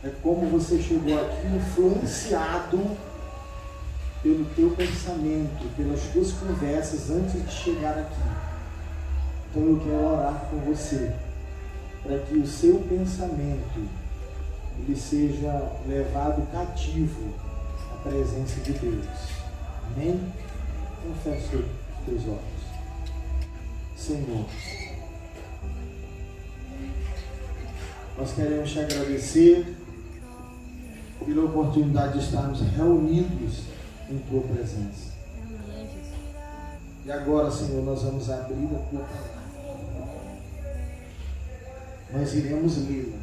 É como você chegou aqui influenciado pelo teu pensamento, pelas tuas conversas antes de chegar aqui. Então eu quero orar com você, para que o seu pensamento ele seja levado cativo à presença de Deus. Amém? Então feche os teus olhos. Senhor, nós queremos te agradecer pela oportunidade de estarmos reunidos em tua presença. E agora, Senhor, nós vamos abrir a tua palavra. Nós iremos lê-la.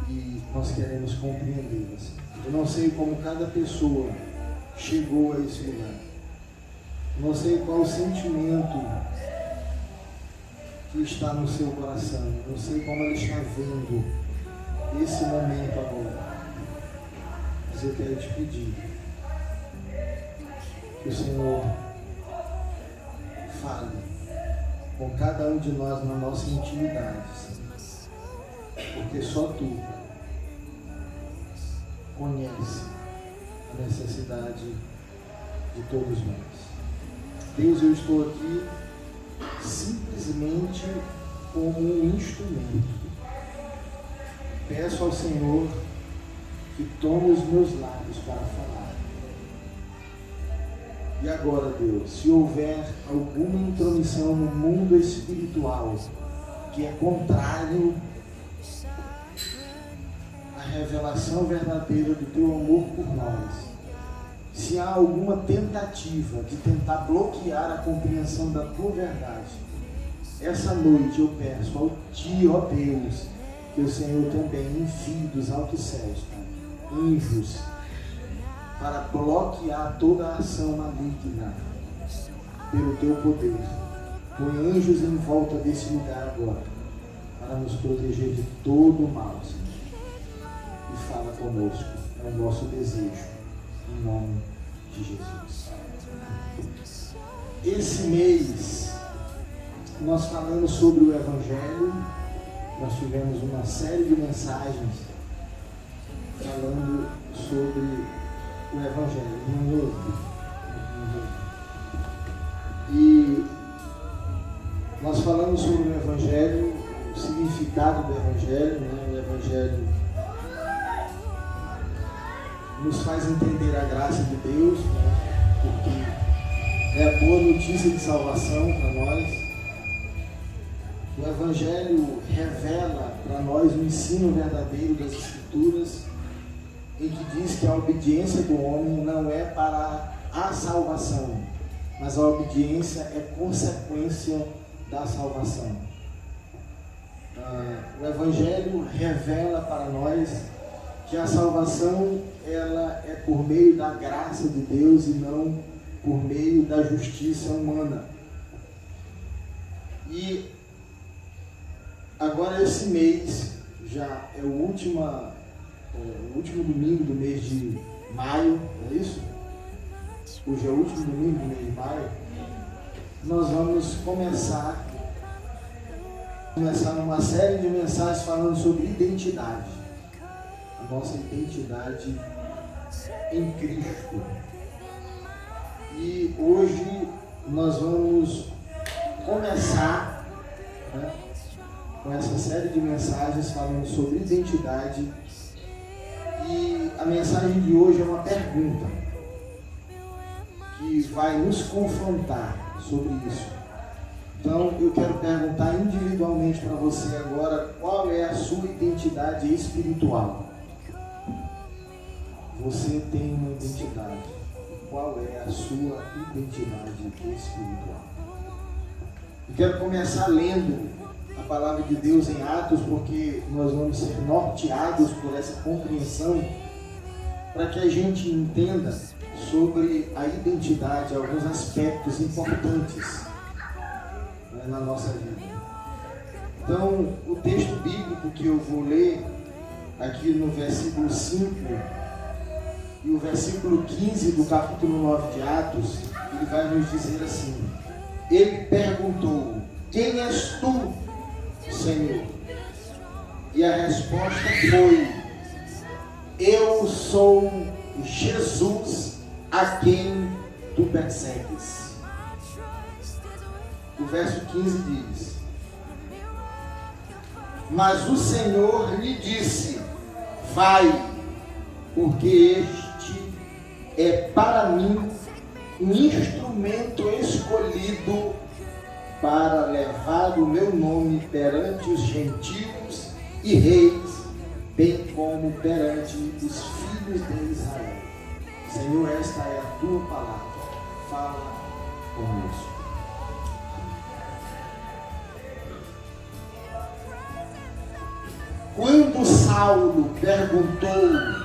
E nós queremos compreendê-la, Senhor. Eu não sei como cada pessoa chegou a esse lugar. Eu não sei qual o sentimento que está no seu coração. Eu não sei como ela está vendo esse momento agora. Mas eu quero te pedir que o Senhor fale com cada um de nós na nossa intimidade, Senhor. Porque só Tu conhece a necessidade de todos nós. Deus, eu estou aqui simplesmente como um instrumento. Peço ao Senhor que tome os meus lábios para falar. E agora, Deus, se houver alguma intromissão no mundo espiritual que é contrário à revelação verdadeira do Teu amor por nós, se há alguma tentativa de tentar bloquear a compreensão da Tua verdade, essa noite eu peço ao Ti, ó Deus, que o Senhor também envie dos altos céus, Pai, anjos, para bloquear toda a ação maligna pelo Teu poder. Põe anjos em volta desse lugar agora, para nos proteger de todo o mal, Senhor. E fala conosco, é o nosso desejo, em nome de Jesus. Esse mês, nós falamos sobre o Evangelho. Nós tivemos uma série de mensagens falando sobre o Evangelho. E nós falamos sobre o Evangelho, o significado do Evangelho, né? O Evangelho nos faz entender a graça de Deus, né? Porque é a boa notícia de salvação para nós. O Evangelho revela para nós o ensino verdadeiro das Escrituras, em que diz que a obediência do homem não é para a salvação, mas a obediência é consequência da salvação. O Evangelho revela para nós que a salvação ela é por meio da graça de Deus e não por meio da justiça humana. E agora esse mês já é o último domingo do mês de maio, é isso? Hoje é o último domingo do mês de maio. Nós vamos começar uma série de mensagens falando sobre identidade. A nossa identidade em Cristo. E hoje nós vamos começar, né, com essa série de mensagens falando sobre identidade. E a mensagem de hoje é uma pergunta que vai nos confrontar sobre isso. Então eu quero perguntar individualmente para você agora: qual é a sua identidade espiritual? Você tem uma identidade. Qual é a sua identidade espiritual? Eu quero começar lendo a palavra de Deus em Atos, porque nós vamos ser norteados por essa compreensão, para que a gente entenda sobre a identidade, alguns aspectos importantes, né, na nossa vida. Então, o texto bíblico que eu vou ler aqui no versículo 5 E o versículo 15 do capítulo 9 de Atos, ele vai nos dizer assim: ele perguntou: quem és tu, Senhor? E a resposta foi: eu sou Jesus a quem tu persegues. O verso 15 diz: mas o Senhor lhe disse: vai, porque este é para mim um instrumento escolhido para levar o meu nome perante os gentios e reis, bem como perante os filhos de Israel. Senhor, esta é a tua palavra. Fala conosco. Quando Saulo perguntou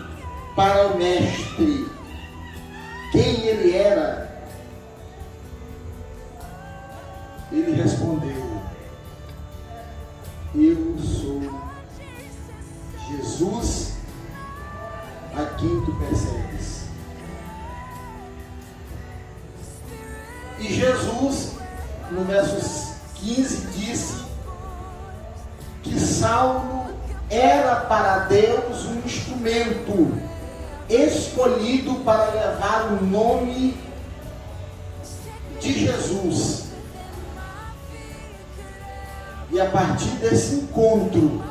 para o mestre quem ele era, ele respondeu: eu sou Jesus a quem tu persegues. E Jesus, no verso 15, disse que Saulo era para Deus um instrumento escolhido para levar o nome de Jesus. E a partir desse encontro,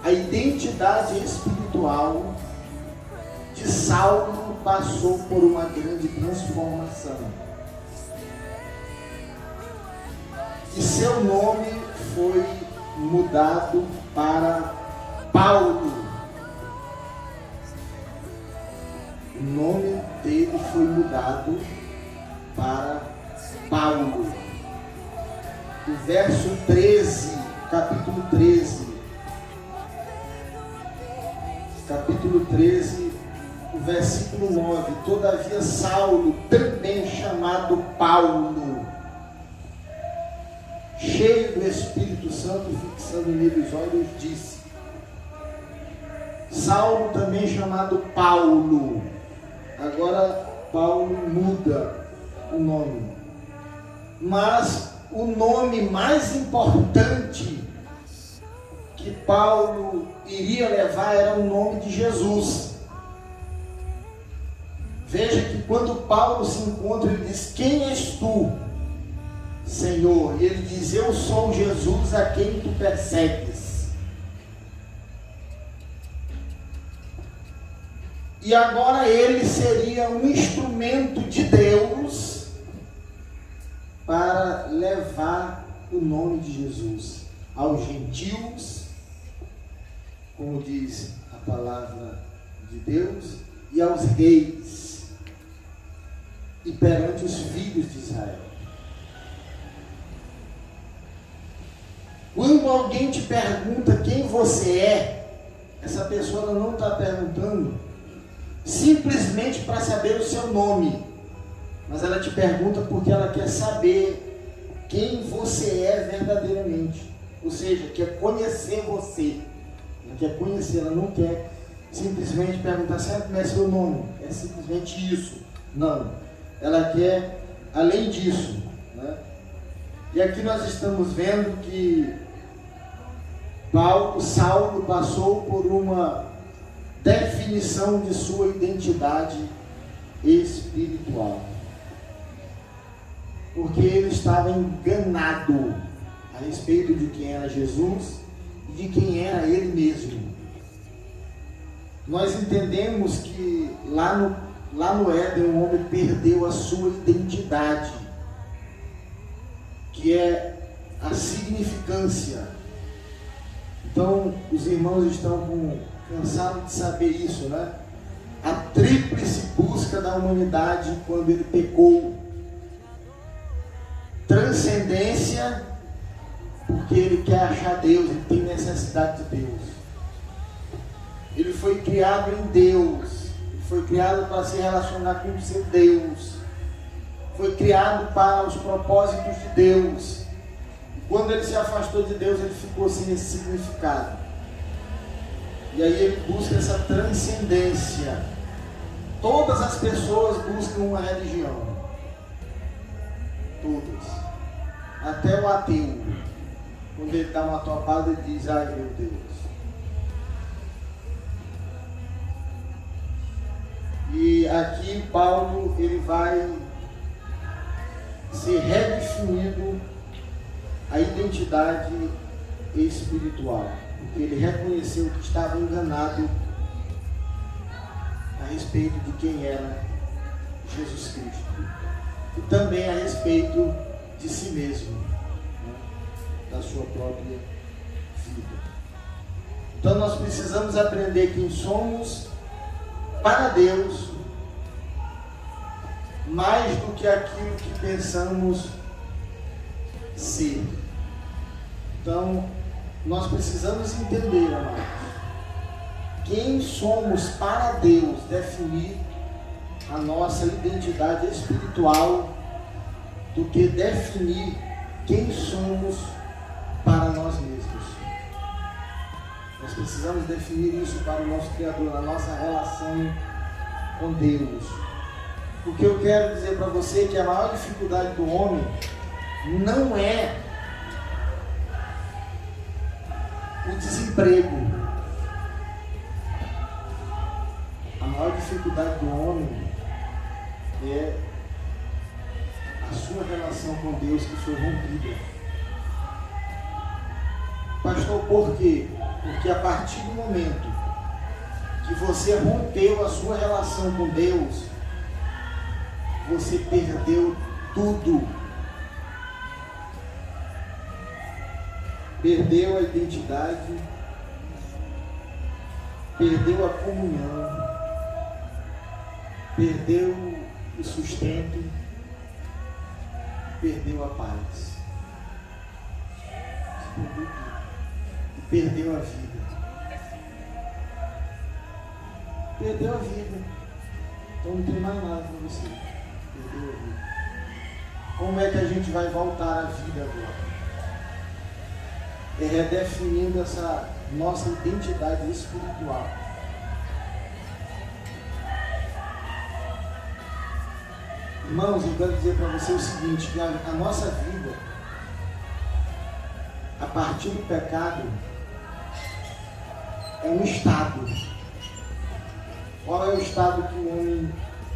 a identidade espiritual de Saulo passou por uma grande transformação. E seu nome foi mudado para Paulo. O nome dele foi mudado para Paulo. O verso 13, capítulo 13, o versículo 9: todavia Saulo, também chamado Paulo, cheio do Espírito Santo, fixando nele os olhos, disse. Saulo, também chamado Paulo. Agora Paulo muda o nome, mas o nome mais importante que Paulo iria levar era o nome de Jesus. Veja que quando Paulo se encontra, ele diz: quem és tu, Senhor? E ele diz: eu sou Jesus a quem tu persegues. E agora ele seria um instrumento de Deus para levar o nome de Jesus aos gentios, como diz a palavra de Deus, e aos reis, e perante os filhos de Israel. Quando alguém te pergunta quem você é, essa pessoa não está perguntando simplesmente para saber o seu nome, mas ela te pergunta porque ela quer saber quem você é verdadeiramente, ou seja, quer conhecer você. Ela quer conhecer, ela não quer simplesmente perguntar: sabe como é seu nome? É simplesmente isso. Não, ela quer além disso, né? E aqui nós estamos vendo que Saulo passou por uma definição de sua identidade espiritual, porque ele estava enganado a respeito de quem era Jesus e de quem era ele mesmo. Nós entendemos que lá no Éden o homem perdeu a sua identidade, que é a significância. Então os irmãos estão cansados de saber isso, né? A tríplice busca da humanidade quando ele pecou: transcendência, porque ele quer achar Deus, ele tem necessidade de Deus. Ele foi criado em Deus, ele foi criado para se relacionar com o seu Deus, foi criado para os propósitos de Deus. E quando ele se afastou de Deus, ele ficou sem esse significado. E aí ele busca essa transcendência. Todas as pessoas buscam uma religião. Todas. Até o ateu. Quando ele dá uma topada, ele diz: ai meu Deus. E aqui Paulo, ele vai ser redefinido a identidade espiritual, porque ele reconheceu que estava enganado a respeito de quem era Jesus Cristo e também a respeito de si mesmo, né? Da sua própria vida. Então nós precisamos aprender quem somos para Deus, mais do que aquilo que pensamos ser. Então, nós precisamos entender, amados, quem somos para Deus, definir a nossa identidade espiritual, do que definir quem somos para nós mesmos. Nós precisamos definir isso para o nosso Criador, a nossa relação com Deus. O que eu quero dizer para você é que a maior dificuldade do homem não é o desemprego. A maior dificuldade do homem é a sua relação com Deus que foi rompida. Pastor, por quê? Porque a partir do momento que você rompeu a sua relação com Deus, você perdeu tudo. Perdeu a identidade, perdeu a comunhão, perdeu o sustento, perdeu a paz. Perdeu tudo. Perdeu a vida. Perdeu a vida. Então não tem mais nada para você. Perdeu a vida. Como é que a gente vai voltar à vida agora? É redefinindo essa nossa identidade espiritual. Irmãos, eu quero dizer para você o seguinte, que a nossa vida, a partir do pecado, é um estado. Qual é o estado que o homem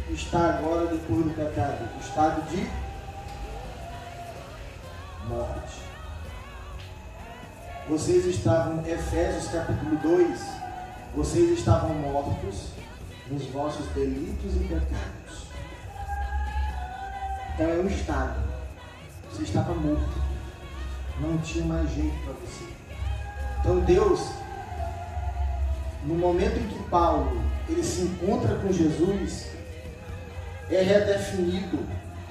está agora depois do pecado? O estado de morte. Vocês estavam, Efésios capítulo 2, vocês estavam mortos nos vossos delitos e pecados. Então é um estado. Você estava morto. Não tinha mais jeito para você. Então Deus, no momento em que Paulo ele se encontra com Jesus, é redefinido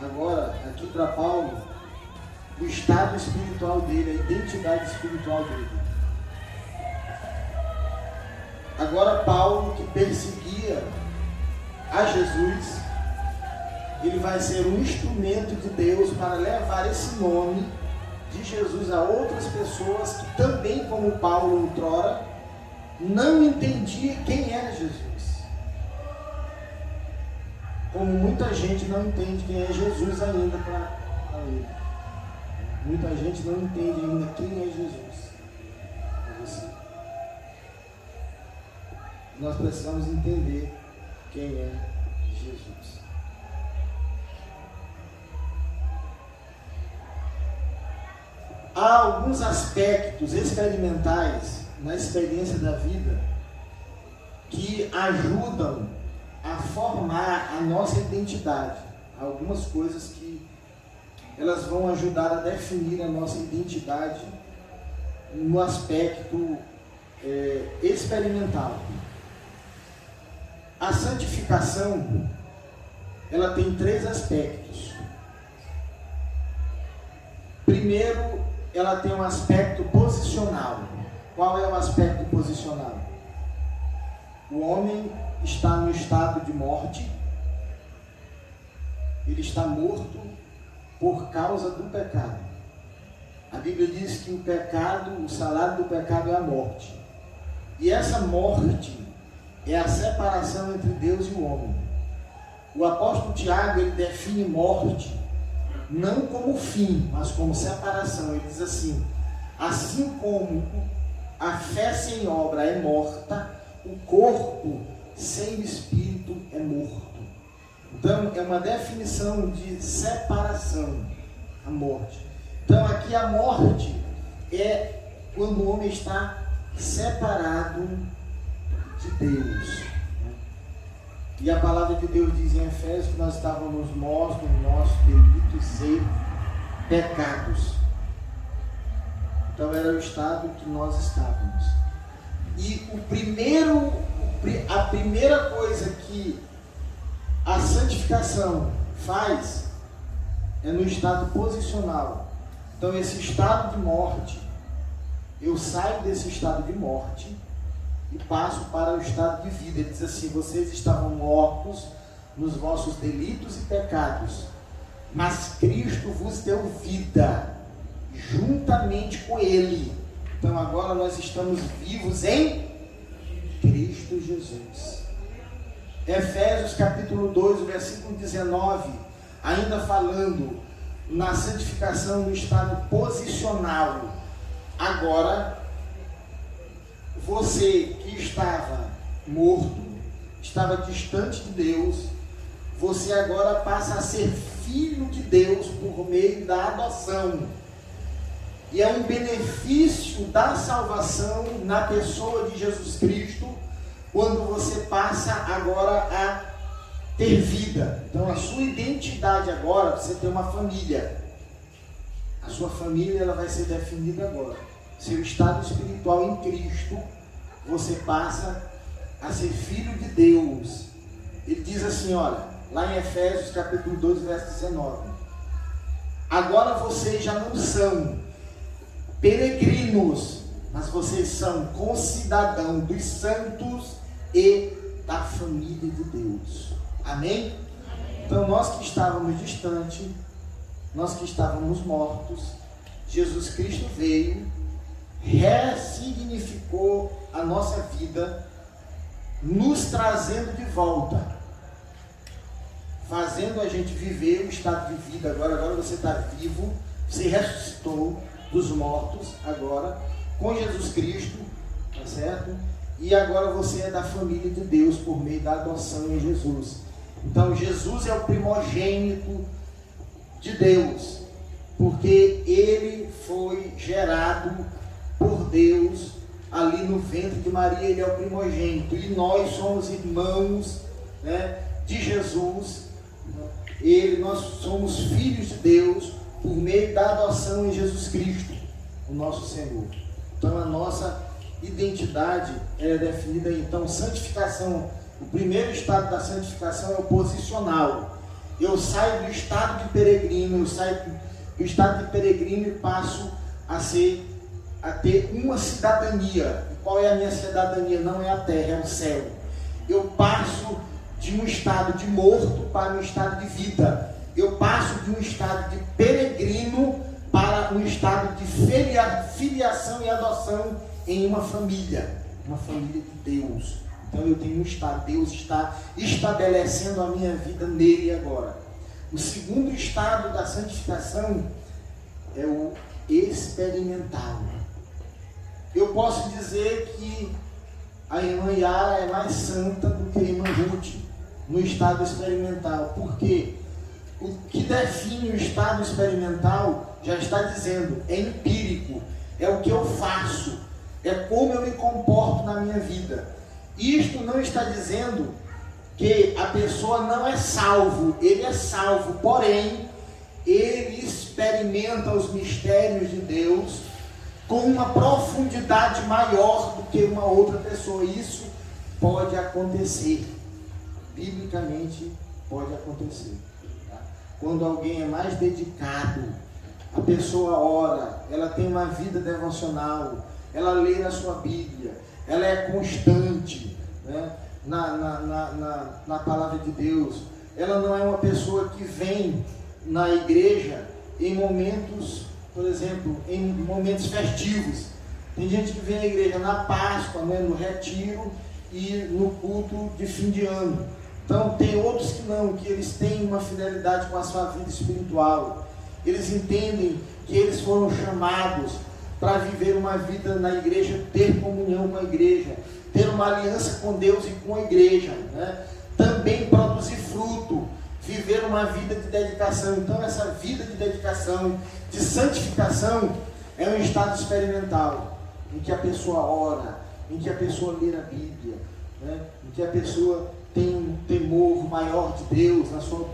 agora aqui para Paulo o estado espiritual dele, a identidade espiritual dele. Agora Paulo, que perseguia a Jesus, ele vai ser um instrumento de Deus para levar esse nome de Jesus a outras pessoas que também, como Paulo outrora, não entendia quem era Jesus. Como muita gente não entende quem é Jesus ainda para ele. Muita gente não entende ainda quem é Jesus para você. Nós precisamos entender quem é Jesus. Há alguns aspectos experimentais na experiência da vida que ajudam a formar a nossa identidade. Há algumas coisas que elas vão ajudar a definir a nossa identidade no aspecto experimental. A santificação, ela tem 3 aspectos. Primeiro, ela tem um aspecto posicional. Qual é o aspecto posicional? O homem está no estado de morte, ele está morto por causa do pecado. A Bíblia diz que o pecado, o salário do pecado é a morte. E essa morte é a separação entre Deus e o homem. o apóstolo Tiago, ele define morte não como fim, mas como separação. Ele diz assim: assim como a fé sem obra é morta, o corpo sem o espírito é morto. Então é uma definição de separação, a morte. Então aqui a morte é quando o homem está separado de Deus. E a palavra de Deus diz em Efésios que nós estávamos mortos nos nossos delitos e pecados. Então era o estado que nós estávamos. E a primeira coisa que a santificação faz é no estado posicional. Então esse estado de morte, eu saio desse estado de morte e passo para o estado de vida. Ele diz assim: vocês estavam mortos nos vossos delitos e pecados, mas Cristo vos deu vida juntamente com Ele. Então agora nós estamos vivos em Cristo Jesus. Efésios capítulo 2, versículo 19, ainda falando na santificação no estado posicional. Agora, você que estava morto, estava distante de Deus, você agora passa a ser filho de Deus por meio da adoção. E é um benefício da salvação na pessoa de Jesus Cristo, quando você passa agora a ter vida. Então a sua identidade agora, você tem uma família. A sua família, ela vai ser definida agora. Seu estado espiritual em Cristo, você passa a ser filho de Deus. Ele diz assim, olha, lá em Efésios capítulo 2, verso 19: agora vocês já não são peregrinos, mas vocês são concidadãos dos santos e da família de Deus. Amém? Então nós que estávamos distantes, nós que estávamos mortos, Jesus Cristo veio, ressignificou a nossa vida, nos trazendo de volta, fazendo a gente viver o estado de vida. Agora você está vivo, você ressuscitou dos mortos agora, com Jesus Cristo, tá certo? E agora você é da família de Deus por meio da adoção em Jesus. Então Jesus é o primogênito de Deus, porque ele foi gerado por Deus ali no ventre de Maria. Ele é o primogênito, e nós somos irmãos, né, de Jesus. Nós somos filhos de Deus por meio da adoção em Jesus Cristo, o nosso Senhor. Então a nossa identidade é definida aí. Então santificação, o primeiro estado da santificação é o posicional. Eu saio do estado de peregrino, eu saio do estado de peregrino e passo a ter uma cidadania. E qual é a minha cidadania? Não é a terra, é o céu. Eu passo de um estado de morto para um estado de vida. Eu passo de um estado de peregrino para um estado de filiação e adoção em uma família de Deus. Então eu tenho um estado, Deus está estabelecendo a minha vida nele agora. O segundo estado da santificação é o experimental. Eu posso dizer que a irmã Yara é mais santa do que a irmã Ruth no estado experimental. Por quê? O que define o estado experimental já está dizendo, é empírico, é o que eu faço, é como eu me comporto na minha vida. Isto não está dizendo que a pessoa não é salvo, ele é salvo, porém, ele experimenta os mistérios de Deus com uma profundidade maior do que uma outra pessoa. Isso pode acontecer, biblicamente pode acontecer. Quando alguém é mais dedicado, a pessoa ora, ela tem uma vida devocional, ela lê a sua Bíblia, ela é constante, né, na palavra de Deus. Ela não é uma pessoa que vem na igreja em momentos, por exemplo, em momentos festivos. Tem gente que vem na igreja na Páscoa, né, no retiro e no culto de fim de ano. Então tem outros que não, que eles têm uma fidelidade com a sua vida espiritual. Eles entendem que eles foram chamados para viver uma vida na igreja, ter comunhão com a igreja, ter uma aliança com Deus e com a igreja, né? Também produzir fruto, viver uma vida de dedicação. Então essa vida de dedicação, de santificação, é um estado experimental, em que a pessoa ora, em que a pessoa lê a Bíblia, né? Em que a pessoa tem um temor maior de Deus,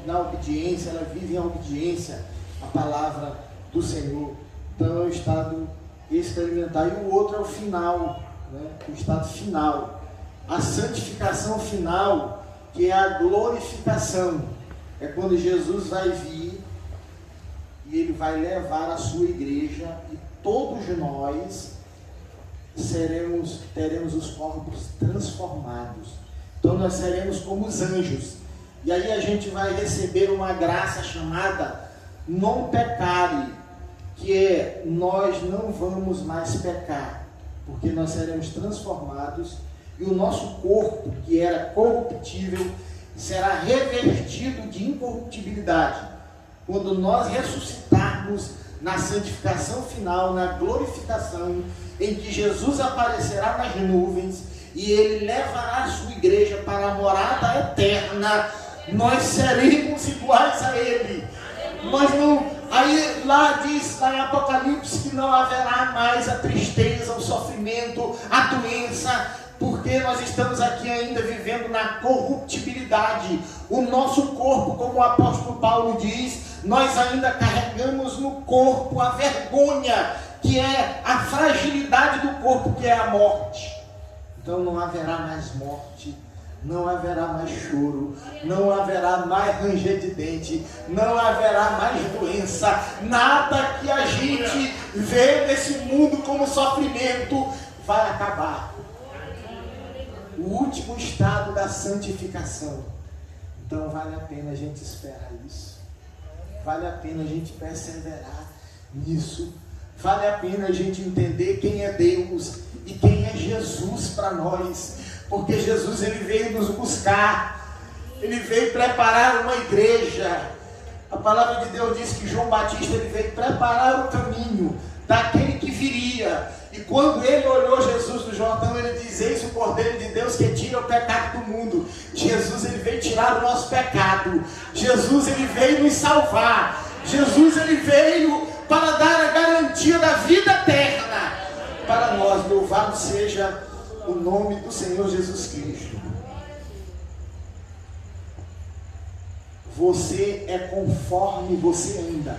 na obediência, ela vive em obediência à palavra do Senhor. Então é o estado experimental. E o outro é o final, né? O estado final, a santificação final, que é a glorificação. É quando Jesus vai vir e ele vai levar a sua igreja, e todos nós teremos os corpos transformados. Então nós seremos como os anjos. E aí a gente vai receber uma graça chamada non peccare, que é nós não vamos mais pecar, porque nós seremos transformados e o nosso corpo, que era corruptível, será revertido de incorruptibilidade. Quando nós ressuscitarmos na santificação final, na glorificação, em que Jesus aparecerá nas nuvens e ele levará a sua igreja para a morada eterna, nós seremos iguais a ele. Nós não, aí lá diz lá em Apocalipse que não haverá mais a tristeza, o sofrimento, a doença, porque nós estamos aqui ainda vivendo na corruptibilidade. O nosso corpo, como o apóstolo Paulo diz, nós ainda carregamos no corpo a vergonha, que é a fragilidade do corpo, que é a morte. Então não haverá mais morte, não haverá mais choro, não haverá mais ranger de dente, não haverá mais doença. Nada que a gente vê nesse mundo como sofrimento vai acabar. O último estado da santificação. Então vale a pena a gente esperar isso, vale a pena a gente perseverar nisso, vale a pena a gente entender quem é Deus e quem é Jesus para nós, porque Jesus ele veio nos buscar, ele veio preparar uma igreja. A palavra de Deus diz que João Batista ele veio preparar o caminho daquele que viria. E quando ele olhou Jesus do Jordão, ele diz: eis o Cordeiro de Deus que tira o pecado do mundo. Jesus ele veio tirar o nosso pecado. Jesus ele veio nos salvar. Jesus ele veio para dar a garantia da vida eterna para nós. Louvado seja o nome do Senhor Jesus Cristo. Você é conforme você anda.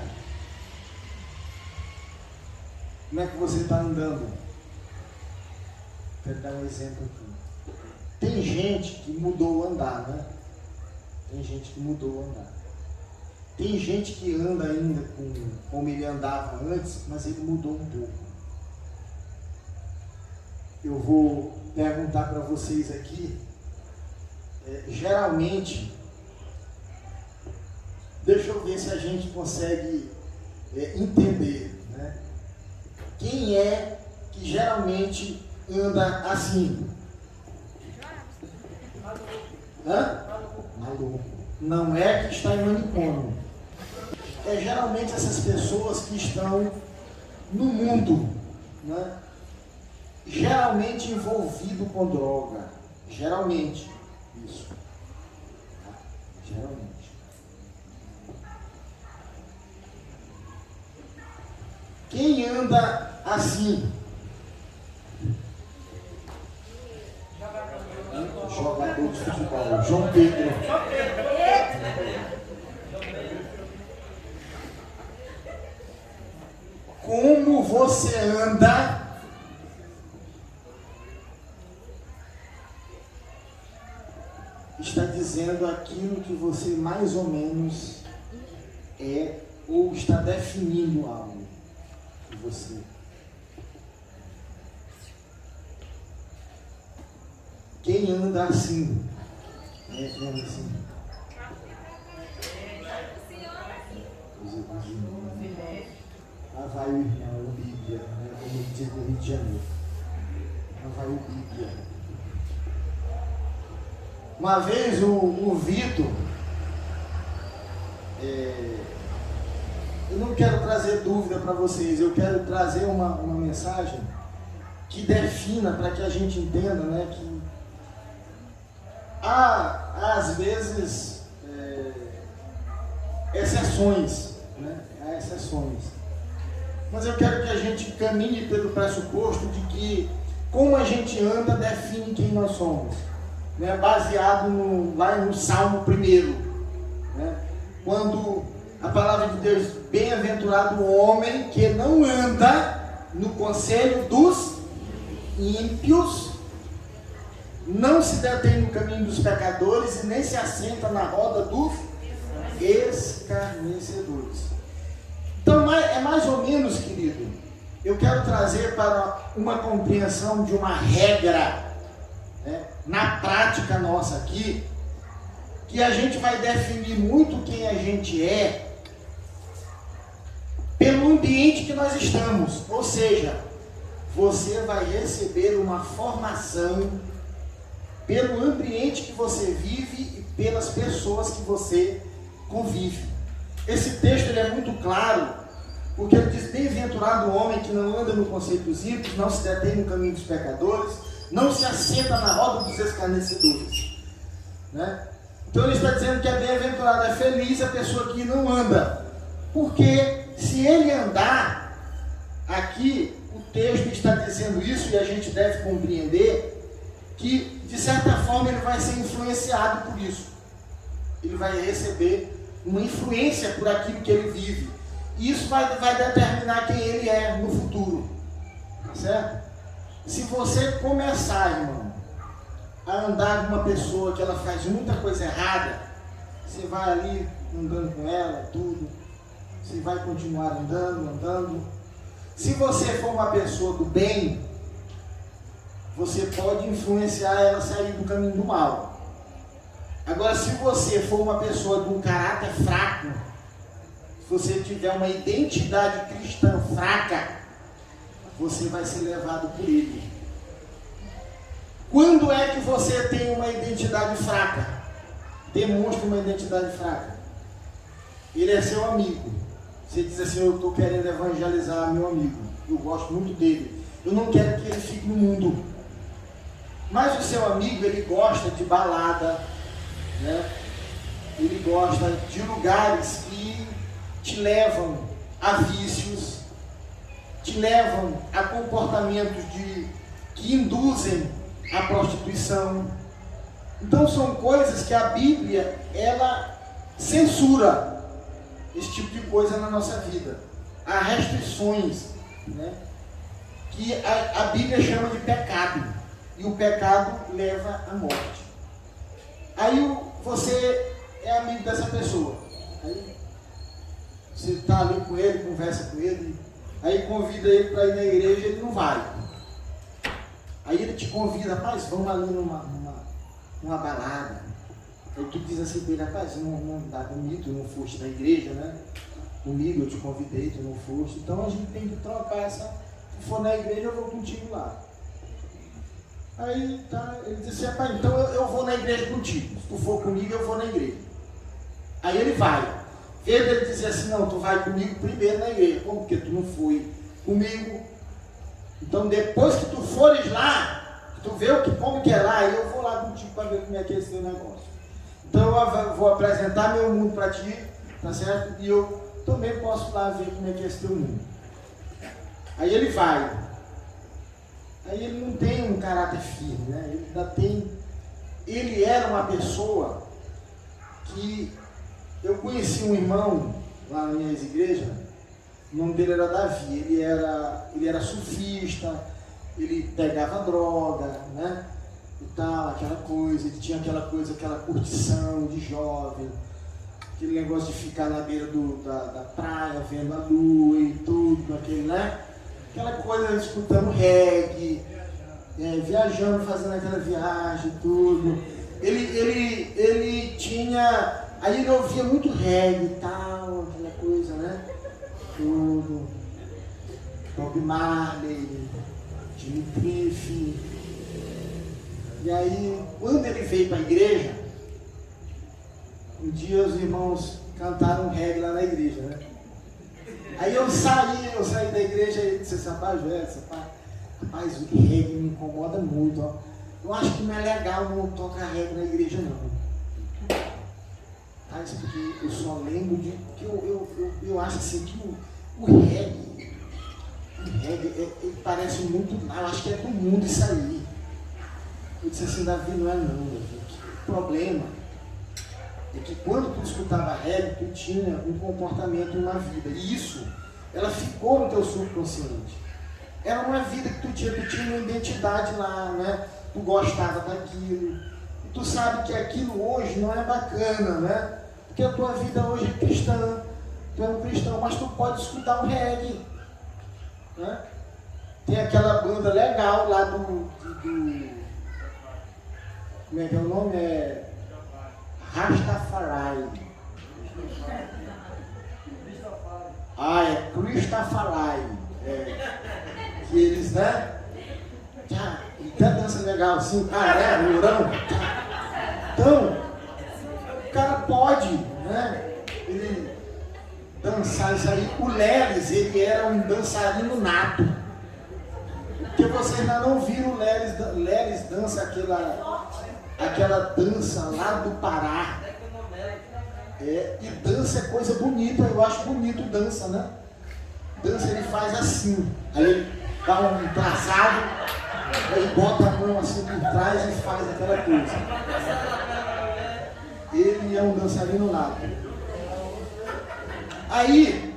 Como é que você está andando? Quero dar um exemplo aqui. Tem gente que mudou o andar, né? Tem gente que mudou o andar. Tem gente que anda ainda como ele andava antes, mas ele mudou um pouco. Eu vou perguntar para vocês aqui. Geralmente, deixa eu ver se a gente consegue entender, né? Quem é que geralmente anda assim? Maluco. Não é que está em manicômio. É geralmente essas pessoas que estão no mundo, né? Geralmente envolvido com droga. Geralmente. Isso. Geralmente. Quem anda assim? Jogador de futebol. João Pedro. Como você anda? Está dizendo aquilo que você mais ou menos é, ou está definindo algo de você. Quem anda assim? Anda assim. Lá vai o irmão, o Bíblia, né? Como diz no Rio de Janeiro. Lá vai o Bíblia. Uma vez o Vitor, eu não quero trazer dúvida para vocês, eu quero trazer uma mensagem que defina, para que a gente entenda, né, que há às vezes exceções, né? Há exceções. Mas eu quero que a gente caminhe pelo pressuposto de que como a gente anda define quem nós somos, né? Baseado lá no Salmo 1, né? Quando a palavra de Deus, bem-aventurado o homem que não anda no conselho dos ímpios, não se detém no caminho dos pecadores e nem se assenta na roda dos escarnecedores. Então é mais ou menos, querido, eu quero trazer para uma compreensão de uma regra, né, na prática nossa aqui, que a gente vai definir muito quem a gente é pelo ambiente que nós estamos. Ou seja, você vai receber uma formação pelo ambiente que você vive e pelas pessoas que você convive. Esse texto ele é muito claro, porque ele diz: bem-aventurado o homem que não anda no conselho dos ímpios, não se detém no caminho dos pecadores, não se assenta na roda dos escarnecedores, né? Então ele está dizendo que é bem-aventurado, é feliz a pessoa que não anda, porque se ele andar, aqui o texto está dizendo isso, e a gente deve compreender que de certa forma ele vai ser influenciado por isso, ele vai receber uma influência por aquilo que ele vive, e isso vai determinar quem ele é no futuro, tá certo? Se você começar, irmão, a andar com uma pessoa que ela faz muita coisa errada, você vai ali andando com ela, tudo, você vai continuar andando. Se você for uma pessoa do bem, você pode influenciar ela a sair do caminho do mal. Agora, se você for uma pessoa de um caráter fraco, se você tiver uma identidade cristã fraca, você vai ser levado por ele. Quando é que você tem uma identidade fraca? Demonstra uma identidade fraca. Ele é seu amigo. Você diz assim: eu estou querendo evangelizar meu amigo, eu gosto muito dele, eu não quero que ele fique no mundo. Mas o seu amigo, ele gosta de balada, né? Ele gosta de lugares que te levam a vícios, te levam a comportamentos que induzem a prostituição. Então são coisas que a Bíblia, ela censura esse tipo de coisa na nossa vida. Há restrições, né, que a Bíblia chama de pecado, e o pecado leva à morte. Aí você é amigo dessa pessoa, aí você está ali com ele, conversa com ele, aí convida ele para ir na igreja, ele não vai. Aí ele te convida: rapaz, vamos ali numa balada. Aí tu diz assim para ele: rapaz, não dá comigo, tu não foste na igreja, né? Comigo eu te convidei, tu não foste. Então a gente tem que trocar essa. Se for na igreja, eu vou contigo lá. Aí tá, ele diz assim: rapaz, então eu vou na igreja contigo. Se tu for comigo, eu vou na igreja. Aí ele vai. Ele dizia assim: não, tu vai comigo primeiro na igreja. Como? Porque tu não foi comigo. Então depois que tu fores lá, tu vê como que é lá, aí eu vou lá contigo para ver como é que é esse teu negócio. Então eu vou apresentar meu mundo para ti, tá certo? E eu também posso lá ver como é que é esse teu mundo. Aí ele vai. Aí ele não tem um caráter firme, né? Ele ainda tem. Ele era uma pessoa que eu conheci um irmão lá na minha igreja. O nome dele era Davi. Ele era surfista, ele pegava droga, né? E tal, aquela coisa, ele tinha aquela curtição de jovem, aquele negócio de ficar na beira da praia, vendo a lua e tudo, aquele, né? Aquela coisa, escutando reggae, viajando, fazendo aquela viagem, tudo. Ele tinha, aí ele ouvia muito reggae e tal, aquela coisa, né? Tudo. Bob Marley, Jimmy Cliff, E aí, quando ele veio para a igreja, um dia os irmãos cantaram um reggae lá na igreja, né? Aí eu saí da igreja e disse, rapaz, rapaz, o reggae me incomoda muito, ó. Eu acho que não é legal não tocar reggae na igreja, não. Mas porque eu só lembro de que eu acho assim que o reggae ele parece muito, eu acho que é do mundo isso aí. Eu disse assim, Davi, não é não, Davi. O problema é que quando tu escutava reggae, tu tinha um comportamento, uma vida. E isso, ela ficou no teu subconsciente. Era uma vida que tu tinha uma identidade lá, né? Tu gostava daquilo. E tu sabe que aquilo hoje não é bacana, né? Porque a tua vida hoje é cristã. Tu é um cristão, mas tu pode escutar um reggae, né? Tem aquela banda legal lá do como é que é o nome? É Rastafari. Ah, é Cristafari. Que eles, né? Até dança legal assim, lourão. Então, o cara pode, né? Ele dançar isso aí. O Lelis, ele era um dançarino nato. Porque vocês ainda não viram o Lelis dança aquela dança lá do Pará. E dança é coisa bonita, eu acho bonito dança, né? Dança ele faz assim, aí ele dá um traçado, aí bota a mão assim por trás e faz aquela coisa. Ele é um dançarino nato. Aí,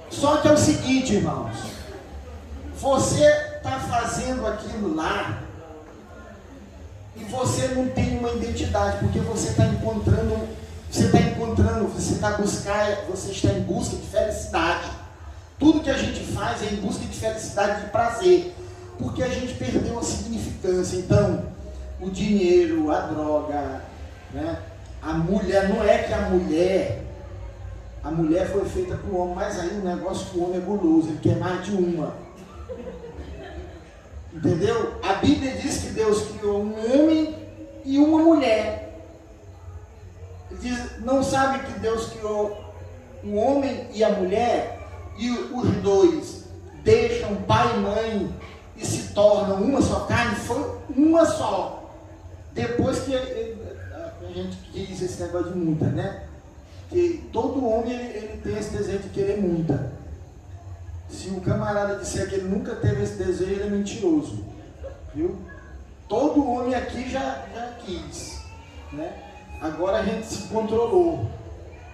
só que é o seguinte, irmãos, você está fazendo aquilo lá e você não tem uma identidade, porque você está encontrando, você está em busca de felicidade. Tudo que a gente faz é em busca de felicidade, de prazer, porque a gente perdeu a significância. Então, o dinheiro, a droga, né? A mulher, não é que a mulher foi feita para o homem, mas aí o negócio que o homem é guloso, ele quer mais de uma. Entendeu? A Bíblia diz que Deus criou um homem e uma mulher. Ele diz, não sabe que Deus criou um homem e a mulher, e os dois deixam pai e mãe e se tornam uma só carne? Foi uma só. Depois que a gente diz esse negócio de muita, né? Que todo homem ele tem esse desejo de querer muita. Se o camarada disser que ele nunca teve esse desejo, ele é mentiroso, viu? Todo homem aqui já quis, né? Agora a gente se controlou,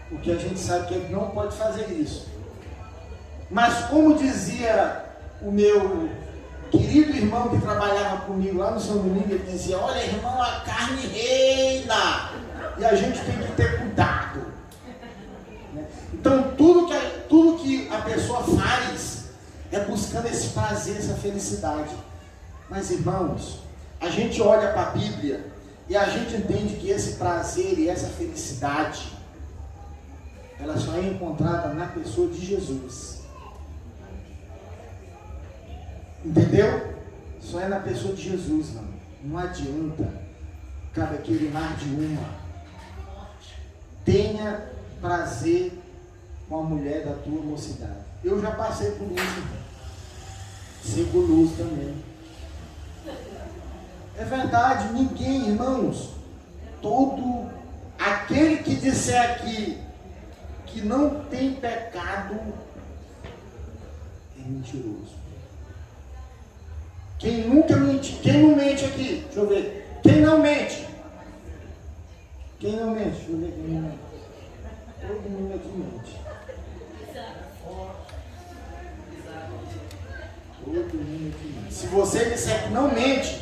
porque a gente sabe que ele não pode fazer isso. Mas como dizia o meu querido irmão que trabalhava comigo lá no São Domingo, ele dizia, olha irmão, a carne reina, e a gente tem que ter cuidado. Então tudo que a pessoa faz é buscando esse prazer, essa felicidade. Mas irmãos, a gente olha para a Bíblia e a gente entende que esse prazer e essa felicidade, ela só é encontrada na pessoa de Jesus. Entendeu? Só é na pessoa de Jesus, mano. Não adianta cada querer mais de uma. Tenha prazer com a mulher da tua mocidade. Eu já passei por isso, ser guloso também. É verdade, ninguém, irmãos, todo aquele que disser aqui que não tem pecado é mentiroso. Quem nunca mente, quem não mente aqui? Deixa eu ver. Quem não mente? Quem não mente? Deixa eu ver quem não mente. Todo mundo aqui mente. Todo mundo aqui mente. Se você disser que não mente,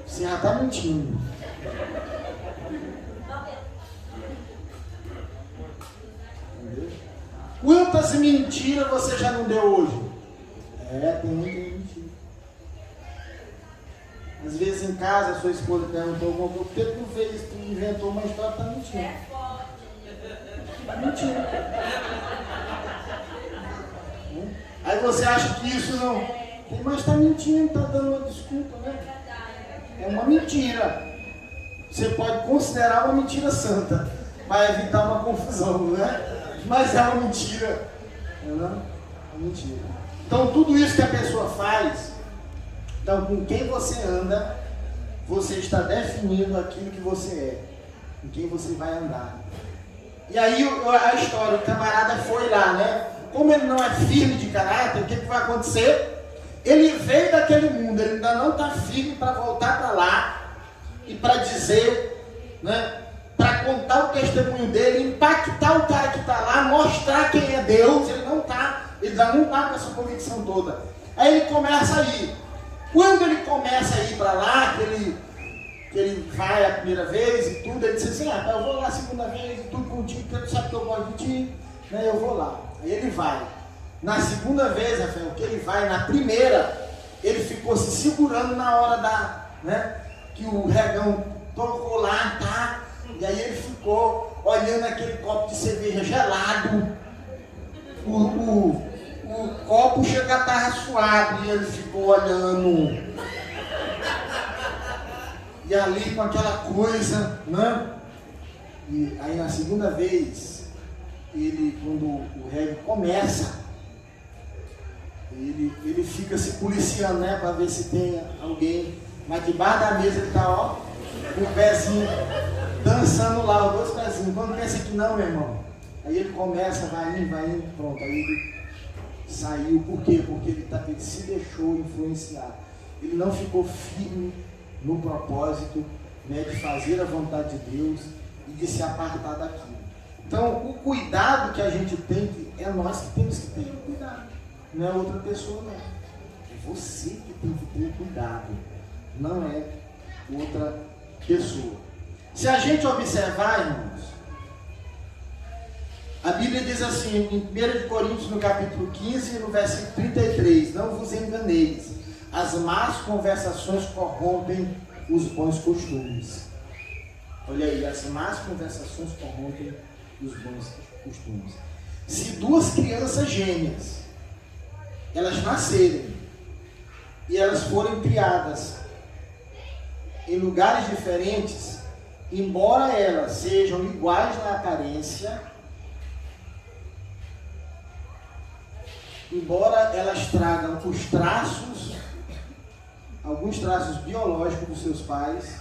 você já está mentindo. Entendeu? Quantas mentiras você já não deu hoje? Tem muita mentira. Às vezes em casa a sua esposa perguntou alguma coisa, por que tu fez, tu inventou uma história, tá mentindo. Tá mentindo. Aí você acha que isso não... Mas tá mentindo, tá dando uma desculpa, né? É uma mentira. Você pode considerar uma mentira santa, para evitar uma confusão, né? Mas é uma mentira. Não é uma mentira. Então tudo isso que a pessoa faz, então com quem você anda, você está definindo aquilo que você é, com quem você vai andar. E aí a história, o camarada foi lá, né? Como ele não é firme de caráter, o que vai acontecer? Ele veio daquele mundo, ele ainda não está firme para voltar para lá e para dizer, né? Para contar o testemunho dele, impactar o cara que está lá, mostrar quem é Deus. Ele ainda não está com essa convicção toda. Aí ele começa a ir. Quando ele começa a ir para lá, que ele vai a primeira vez e tudo, ele diz assim, eu vou lá a segunda vez e tudo contigo, porque tu sabe que eu gosto de ti, né? Eu vou lá. Aí ele vai. Na segunda vez, Rafael, que ele vai, na primeira, ele ficou se segurando na hora que o regão tocou lá, tá? E aí ele ficou olhando aquele copo de cerveja gelado. O copo chega a estar suado e ele ficou olhando. E ali com aquela coisa, né? E aí na segunda vez, quando o reggae começa, ele fica se policiando, né? Para ver se tem alguém. Mas debaixo da mesa ele está, ó, com o pezinho, dançando lá, os dois pezinhos. Quando pensa que não, meu irmão, aí ele começa, vai indo, pronto. Aí ele saiu. Por quê? Porque ele se deixou influenciar. Ele não ficou firme no propósito, né, de fazer a vontade de Deus e de se apartar daquilo. Então, o cuidado que a gente tem, é nós que temos que ter cuidado. Não é outra pessoa, não. É você que tem que ter cuidado. Não é outra pessoa. Se a gente observar, irmãos, a Bíblia diz assim, em 1 Coríntios, no capítulo 15, no versículo 33, não vos enganeis, as más conversações corrompem os bons costumes. Olha aí, as más conversações corrompem os bons costumes. Se duas crianças gêmeas, elas nascerem e elas forem criadas em lugares diferentes, embora elas sejam iguais na aparência, embora elas tragam os traços, alguns traços biológicos dos seus pais,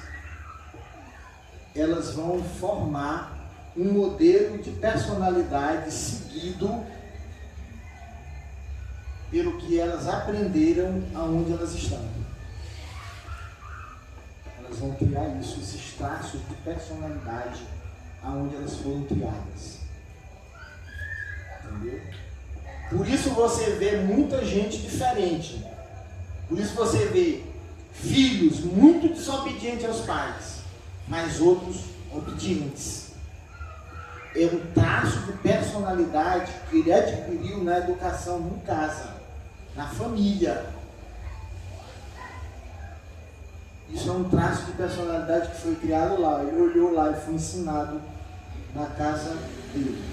elas vão formar um modelo de personalidade seguido pelo que elas aprenderam aonde elas estão. Elas vão criar isso, esses traços de personalidade aonde elas foram criadas. Entendeu? Por isso você vê muita gente diferente. Por isso você vê filhos muito desobedientes aos pais, mas outros obedientes. É um traço de personalidade que ele adquiriu na educação em casa, na família. Isso é um traço de personalidade que foi criado lá. Ele olhou lá e foi ensinado na casa dele.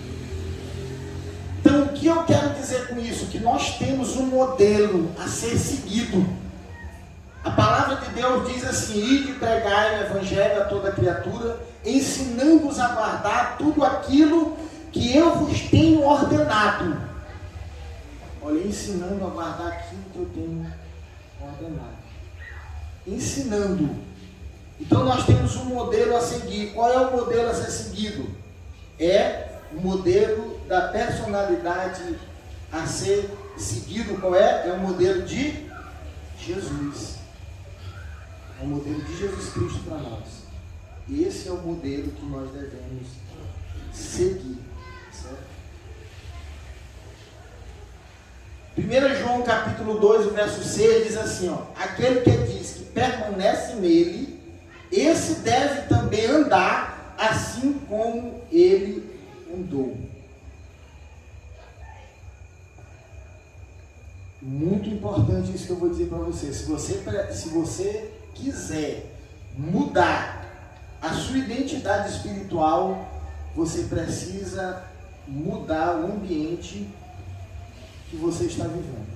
Então, o que eu quero dizer com isso? Que nós temos um modelo a ser seguido. A palavra de Deus diz assim: ide e pregai o evangelho a toda criatura, ensinando-os a guardar tudo aquilo que eu vos tenho ordenado. Olha, ensinando a guardar aquilo que eu tenho ordenado. Ensinando. Então nós temos um modelo a seguir. Qual é o modelo a ser seguido? É o modelo da personalidade a ser seguido. Qual é? É o modelo de Jesus. É o modelo de Jesus Cristo para nós. Esse é o modelo que nós devemos seguir. Certo? 1 João capítulo 2, verso 6 diz assim, ó, aquele que diz que permanece nele, esse deve também andar assim como ele andou. Muito importante isso que eu vou dizer para você. Se você quiser mudar a sua identidade espiritual, você precisa mudar o ambiente que você está vivendo.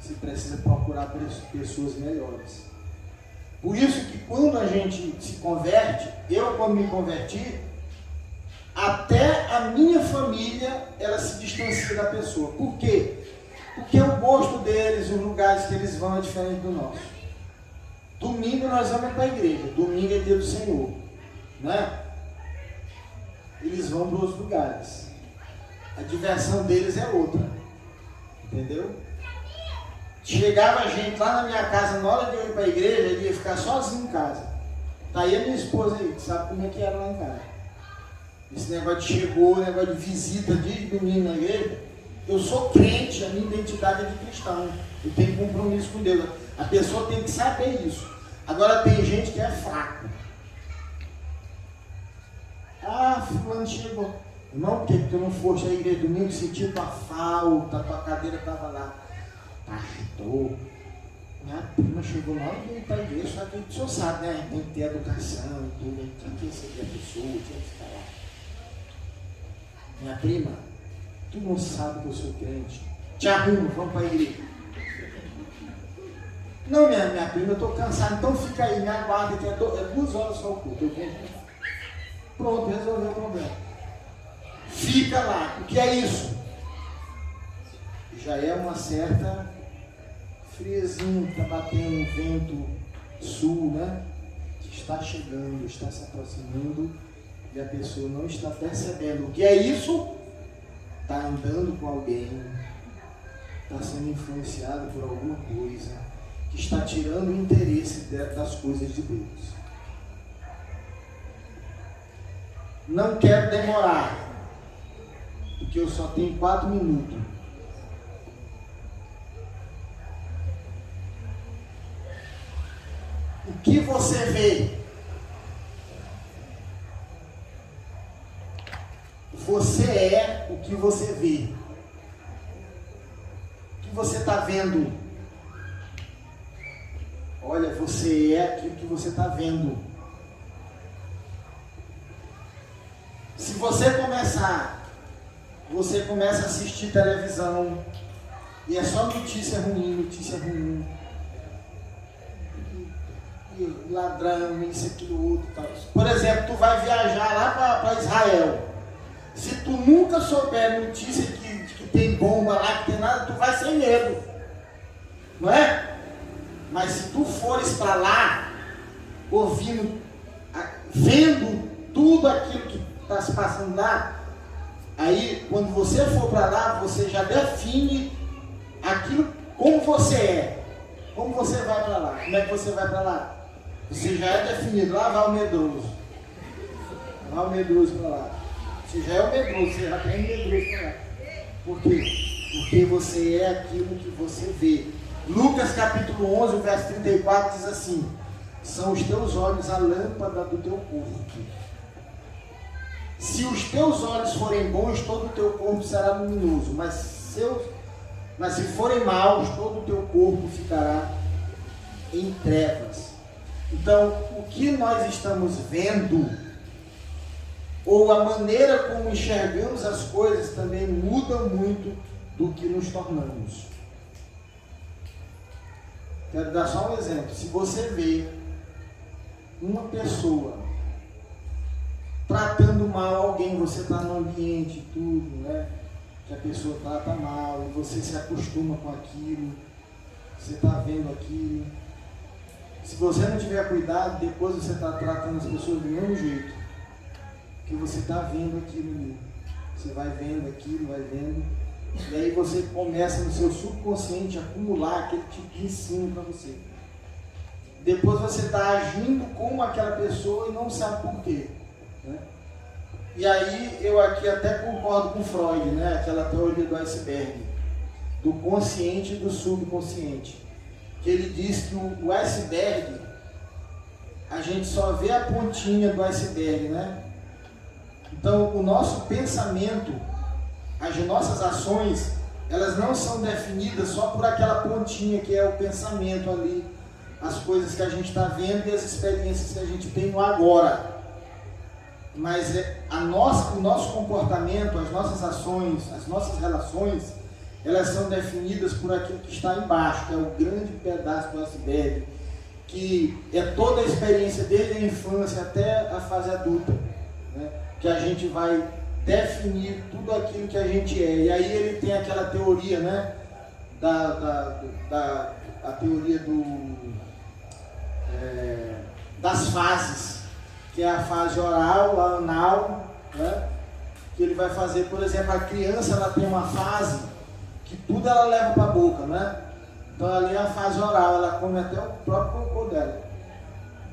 Você precisa procurar pessoas melhores. Por isso que quando a gente se converte, eu quando me converti, até a minha família, ela se distancia da pessoa. Por quê? Porque o gosto deles, os lugares que eles vão é diferente do nosso. Domingo nós vamos para a igreja, domingo é dia do Senhor, né? Eles vão para outros lugares. A diversão deles é outra, entendeu? Chegava gente lá na minha casa, na hora de eu ir para a igreja, ele ia ficar sozinho em casa. Tá aí a minha esposa aí, que sabe como é que era lá em casa. Esse negócio de chegou, negócio de visita de domingo na igreja. Eu sou crente, a minha identidade é de cristão. Eu tenho compromisso com Deus. A pessoa tem que saber isso. Agora tem gente que é fraco. Ah, fulano chegou. Irmão, por que tu não foste à igreja domingo? Sentiu tua falta, tua cadeira estava lá. Pastor, minha prima chegou lá e veio para a igreja, só que o senhor sabe, né? Tem que ter educação e tudo. Tinha que receber a pessoa, tinha que ficar lá. Minha prima, tu não sabe que eu sou crente. Te arrumo, vamos para a igreja. Não, minha prima, eu estou cansado, então fica aí, me aguarda, que é 2 horas só o culto. Pronto, resolveu o problema. Fica lá, o que é isso? Já é uma certa friozinho, está batendo um vento sul, né? Que está chegando, está se aproximando e a pessoa não está percebendo. O que é isso? Está andando com alguém, está sendo influenciado por alguma coisa, que está tirando o interesse das coisas de Deus. Não quero demorar, porque eu só tenho 4 minutos. O que você vê? Você é o que você vê. O que você está vendo? Olha, você é aquilo que você está vendo. Se você começa a assistir televisão e é só notícia ruim, ladrão, isso, aquilo, outro, tal. Por exemplo, tu vai viajar lá para Israel. Se tu nunca souber notícia que tem bomba lá, que tem nada, tu vai sem medo, não é? Mas se tu fores para lá, ouvindo, vendo tudo aquilo que está se passando lá, aí quando você for para lá, você já define aquilo como você é. Como você vai para lá? Como é que você vai para lá? Você já é definido. Lá vai o medroso. Vai o medroso para lá. Você já é o medroso, você já tem medroso para lá. Por quê? Porque você é aquilo que você vê. Lucas capítulo 11, verso 34 diz assim: são os teus olhos a lâmpada do teu corpo. Se os teus olhos forem bons, todo o teu corpo será luminoso. Mas se forem maus, todo o teu corpo ficará em trevas. Então, o que nós estamos vendo, ou a maneira como enxergamos as coisas, também muda muito do que nos tornamos. Quero dar só um exemplo. Se você vê uma pessoa tratando mal alguém, você está no ambiente, tudo, né? Que a pessoa trata mal, e você se acostuma com aquilo, você está vendo aquilo. Se você não tiver cuidado, depois você está tratando as pessoas do mesmo jeito, que você está vendo aquilo ali. Você vai vendo aquilo, vai vendo, e aí você começa no seu subconsciente a acumular aquele tipo de ensino para você. Depois você está agindo como aquela pessoa e não sabe por quê, né? E aí eu aqui até concordo com Freud, né? Aquela teoria do iceberg, do consciente e do subconsciente, que ele diz que o iceberg, a gente só vê a pontinha do iceberg, né? Então o nosso pensamento, as nossas ações, elas não são definidas só por aquela pontinha que é o pensamento ali, as coisas que a gente está vendo e as experiências que a gente tem no agora. Mas o nosso comportamento, as nossas ações, as nossas relações, elas são definidas por aquilo que está embaixo, que é o grande pedaço do iceberg, que é toda a experiência desde a infância até a fase adulta, né? Que a gente vai definir tudo aquilo que a gente é. E aí ele tem aquela teoria, né? A teoria das fases, que é a fase oral, a anal, né? Que ele vai fazer, por exemplo, a criança, ela tem uma fase que tudo ela leva para a boca, né? Então ali é a fase oral, ela come até o próprio cocô dela,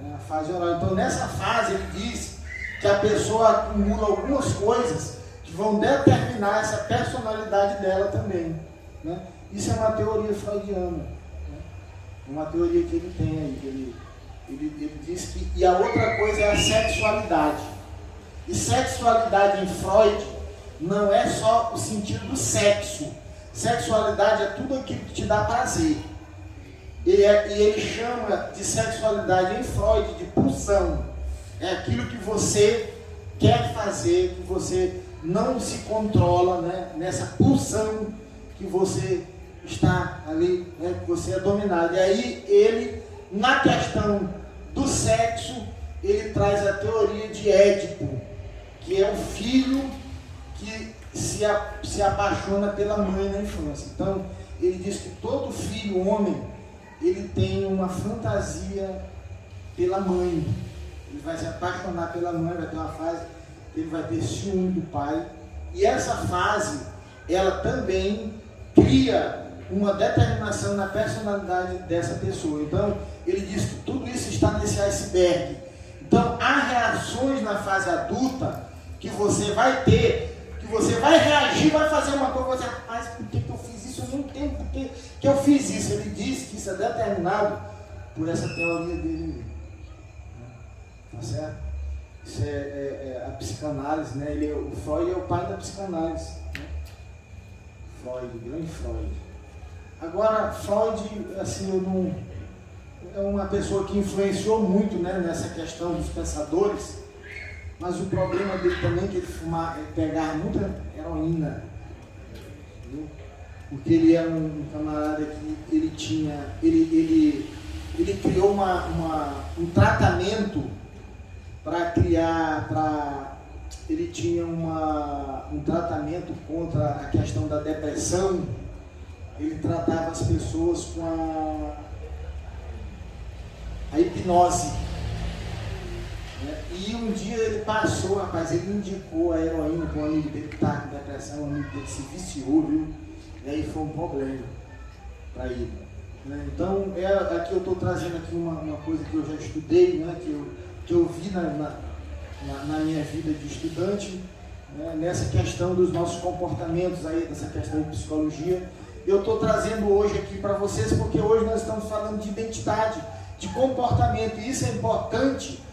é a fase oral. Então nessa fase ele diz que a pessoa acumula algumas coisas que vão determinar essa personalidade dela também, né? Isso é uma teoria freudiana, né? Uma teoria que ele tem aí, ele diz que... E a outra coisa é a sexualidade. E sexualidade em Freud não é só o sentido do sexo. Sexualidade é tudo aquilo que te dá prazer. E ele chama de sexualidade em Freud de pulsão. É aquilo que você quer fazer, que você não se controla, né? Nessa pulsão que você está ali, né? Que você é dominado. E aí ele, na questão do sexo, ele traz a teoria de Édipo, que é o filho que se apaixona pela mãe na infância. Então, ele diz que todo filho homem, ele tem uma fantasia pela mãe. Ele vai se apaixonar pela mãe, vai ter uma fase que ele vai ter ciúme do pai. E essa fase, ela também cria uma determinação na personalidade dessa pessoa. Então, ele diz que tudo isso está nesse iceberg. Então, há reações na fase adulta que você vai ter, que você vai reagir, vai fazer uma coisa, você, mas por que eu fiz isso? Eu não entendo por que eu fiz isso. Ele diz que isso é determinado por essa teoria dele. Tá certo? Isso é a psicanálise, né? O Freud é o pai da psicanálise, né? Freud, grande Freud. Agora, Freud, assim, é uma pessoa que influenciou muito, né, nessa questão dos pensadores, mas o problema dele também é que ele pegava muita heroína, viu? Porque ele era um camarada que ele tinha, ele criou um tratamento ele tinha um tratamento contra a questão da depressão. Ele tratava as pessoas com a hipnose, né? E um dia ele passou, rapaz, ele indicou a heroína para um amigo dele que estava com depressão, um amigo dele se viciou, viu? E aí foi um problema para ele, né? Então, aqui eu estou trazendo aqui uma coisa que eu já estudei, né? que eu vi na minha vida de estudante, né? Nessa questão dos nossos comportamentos, aí, dessa questão de psicologia. Eu estou trazendo hoje aqui para vocês, porque hoje nós estamos falando de identidade, de comportamento, e isso é importante,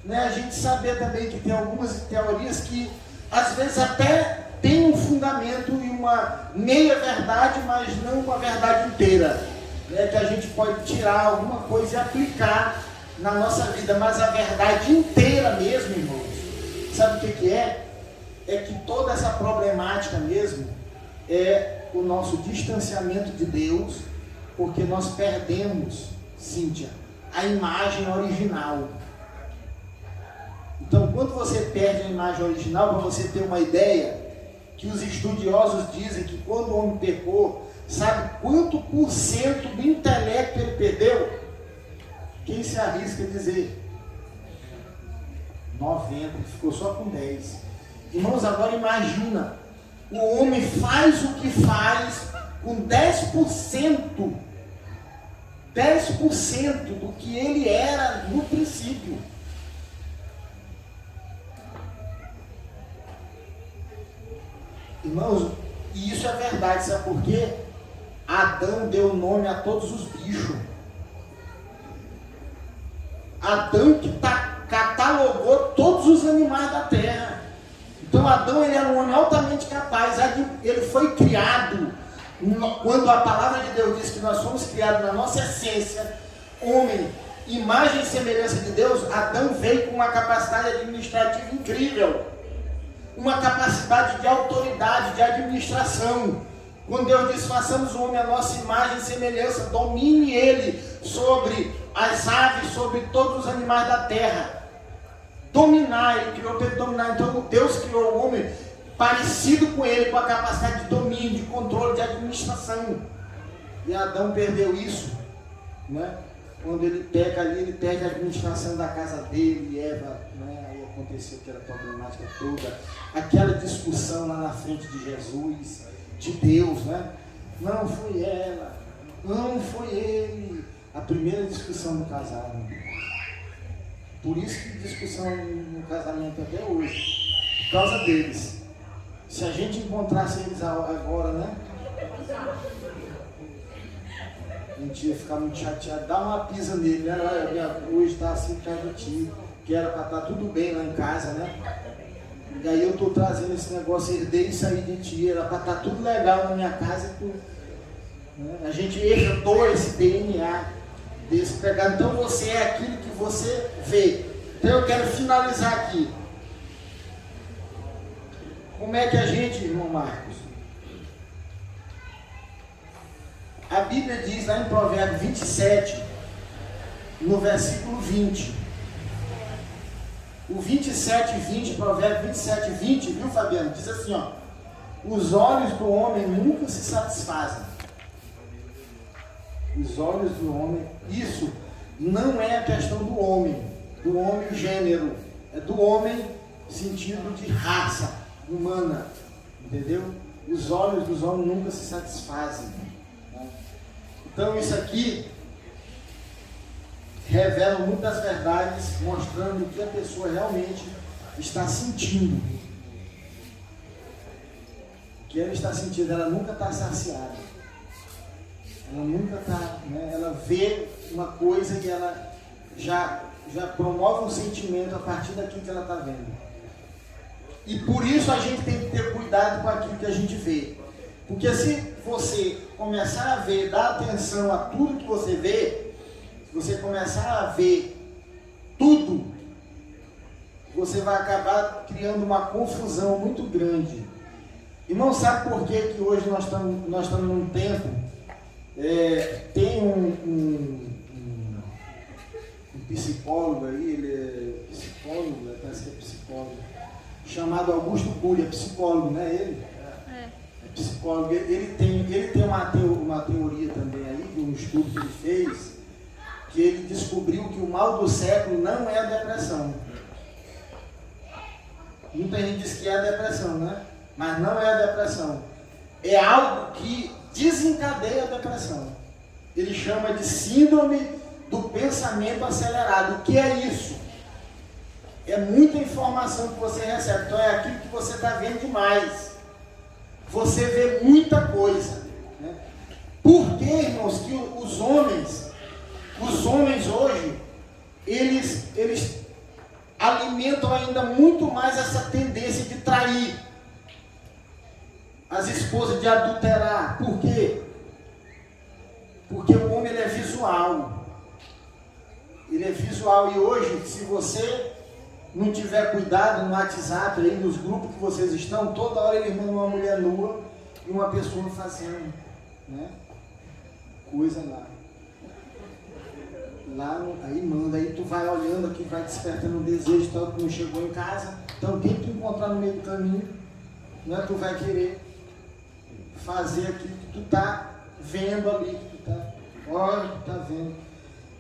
né? A gente saber também que tem algumas teorias que às vezes até tem um fundamento e uma meia verdade, mas não uma verdade inteira, né? Que a gente pode tirar alguma coisa e aplicar na nossa vida, mas a verdade inteira mesmo, irmãos, sabe o que é? É que toda essa problemática mesmo é o nosso distanciamento de Deus, porque nós perdemos, Cíntia, a imagem original. Então, quando você perde a imagem original, para você ter uma ideia, que os estudiosos dizem que quando o homem pecou, sabe quanto por cento do intelecto ele perdeu? Quem se arrisca a dizer? 90, ficou só com 10. Irmãos, agora imagina, o homem faz o que faz com 10% do que ele era no princípio. Irmãos, e isso é verdade, sabe por quê? Adão deu nome a todos os bichos. Adão que catalogou todos os animais da terra. Então Adão, ele era um homem altamente capaz. Ele foi criado, quando a palavra de Deus diz que nós somos criados na nossa essência, homem, imagem e semelhança de Deus. Adão veio com uma capacidade administrativa incrível, uma capacidade de autoridade, de administração. Quando Deus diz, façamos o homem à nossa imagem e semelhança, domine ele sobre as aves, sobre todos os animais da terra. Dominar, ele criou para ele dominar. Então Deus criou o homem parecido com ele, com a capacidade de domínio, de controle, de administração. E Adão perdeu isso, né? Quando ele peca ali, ele perde a administração da casa dele, e Eva, né? Aí aconteceu aquela problemática toda, aquela discussão lá na frente de Jesus, de Deus, né? Não foi ela, não foi ele. A primeira discussão do casal, né? Por isso que discussão no casamento até hoje, por causa deles. Se a gente encontrasse eles agora, né? A gente ia ficar muito chateado, dá uma pisa nele, né? Hoje está assim por causa do tio, que era para estar tudo bem lá em casa, né? E aí eu estou trazendo esse negócio, herdei isso aí de ti, era para estar tudo legal na minha casa. Né? A gente herdou esse DNA desse pegado. Então você é aquilo que você vê. Então eu quero finalizar aqui. Como é que a gente, irmão Marcos? A Bíblia diz lá em Provérbios 27, no versículo 20. O 27 e 20, Provérbios 27 e 20, viu, Fabiano? Diz assim, ó. Os olhos do homem nunca se satisfazem. Os olhos do homem, isso não é a questão do homem gênero, é do homem sentido de raça humana, entendeu? Os olhos dos homens nunca se satisfazem. Né? Então isso aqui revela muitas verdades, mostrando o que a pessoa realmente está sentindo. O que ela está sentindo, ela nunca está saciada. Ela nunca está, né? Ela vê uma coisa e ela já promove um sentimento a partir daquilo que ela está vendo. E por isso a gente tem que ter cuidado com aquilo que a gente vê. Porque se você começar a ver, dar atenção a tudo que você vê, se você começar a ver tudo, você vai acabar criando uma confusão muito grande. Irmão, sabe por que hoje nós estamos num tempo, tem um psicólogo aí, ele é psicólogo, parece que é psicólogo, chamado Augusto Cury, é psicólogo, né? Ele é psicólogo, ele tem uma teoria também aí, de um estudo que ele fez, que ele descobriu que o mal do século não é a depressão. Muita gente diz que é a depressão, né? Mas não é a depressão. É algo que desencadeia a depressão. Ele chama de síndrome do pensamento acelerado. O que é isso? É muita informação que você recebe. Então é aquilo que você está vendo demais. Você vê muita coisa. Né? Por que, irmãos, que os homens hoje, eles alimentam ainda muito mais essa tendência de trair as esposas, de adulterar? Por quê? Porque o homem, ele é visual. Ele é visual. E hoje, se você não tiver cuidado no WhatsApp, aí nos grupos que vocês estão, toda hora ele manda uma mulher nua e uma pessoa fazendo, né, coisa lá, aí manda, aí tu vai olhando aqui, vai despertando um desejo, tanto que não chegou em casa. Então quem tu encontrar no meio do caminho, né, tu vai querer fazer aquilo que tu está vendo ali, que tu está vendo.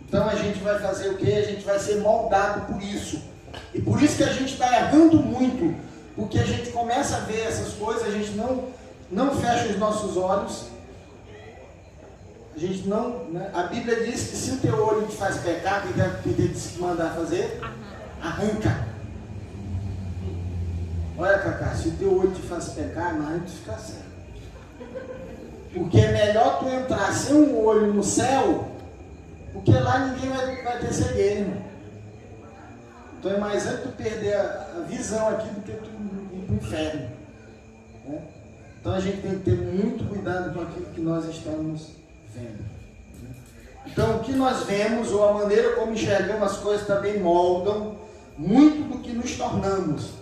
Então a gente vai fazer o quê? A gente vai ser moldado por isso. E por isso que a gente está errando muito, porque a gente começa a ver essas coisas, a gente não fecha os nossos olhos, a gente não, né? A Bíblia diz que se o teu olho te faz pecar, o que ele te mandar fazer? Arranca. Olha, Cacá, se o teu olho te faz pecar, mas tu fica cego. Porque é melhor tu entrar sem um olho no céu, porque lá ninguém vai ter cegueira, irmão. Então é mais antes tu perder a visão aqui do que tu ir para o inferno. Né? Então a gente tem que ter muito cuidado com aquilo que nós estamos vendo. Né? Então o que nós vemos, ou a maneira como enxergamos as coisas, também moldam muito do que nos tornamos.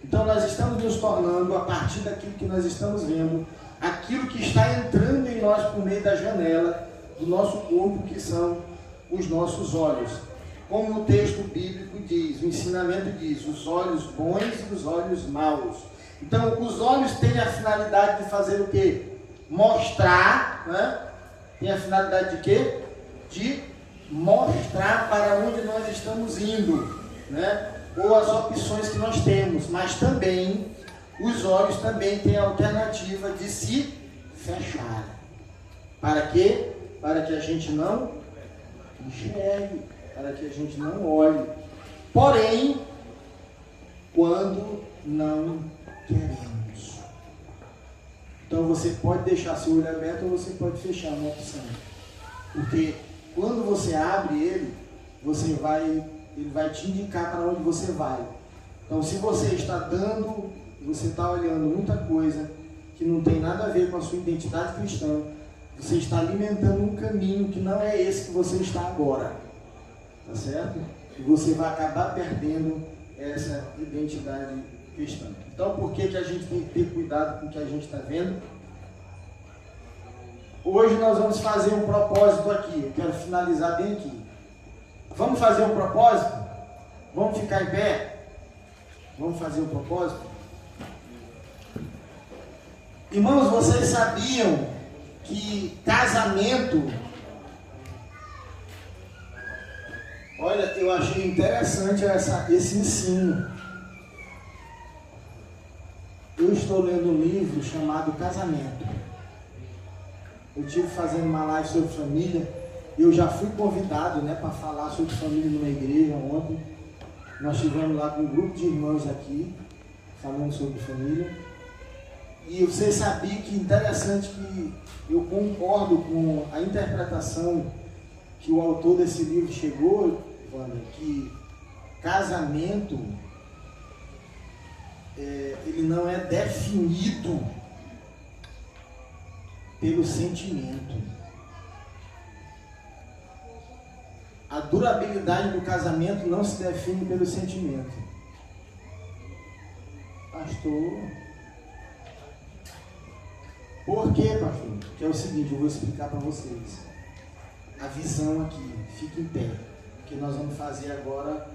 Então nós estamos nos tornando a partir daquilo que nós estamos vendo, aquilo aquilo que está entrando em nós por meio da janela do nosso corpo, que são os nossos olhos. Como o texto bíblico diz, o ensinamento diz, os olhos bons e os olhos maus. Então, os olhos têm a finalidade de fazer o quê? Mostrar, né? Tem a finalidade de quê? De mostrar para onde nós estamos indo, né? Ou as opções que nós temos, mas também, os olhos também têm a alternativa de se fechar. Para quê? Para que a gente não enxergue, para que a gente não olhe. Porém, quando não queremos. Então você pode deixar seu olho aberto ou você pode fechar, uma opção. Porque quando você abre ele, ele vai te indicar para onde você vai. Então se você está você está olhando muita coisa que não tem nada a ver com a sua identidade cristã, você está alimentando um caminho que não é esse que você está agora. Tá certo? E você vai acabar perdendo essa identidade cristã. Então, por que a gente tem que ter cuidado com o que a gente está vendo? Hoje nós vamos fazer um propósito aqui. Eu quero finalizar bem aqui. Vamos fazer um propósito? Vamos ficar em pé? Vamos fazer um propósito? Irmãos, vocês sabiam que casamento... Olha, eu achei interessante esse ensino. Eu estou lendo um livro chamado Casamento. Eu estive fazendo uma live sobre família. Eu já fui convidado, né, para falar sobre família numa igreja ontem. Nós estivemos lá com um grupo de irmãos aqui, falando sobre família. E vocês sabiam que interessante que eu concordo com a interpretação que o autor desse livro chegou, Wander, que casamento ele não é definido pelo sentimento. A durabilidade do casamento não se define pelo sentimento. Pastor, por quê, pastor? Que é o seguinte, eu vou explicar para vocês. A visão aqui, fique em pé, porque nós vamos fazer agora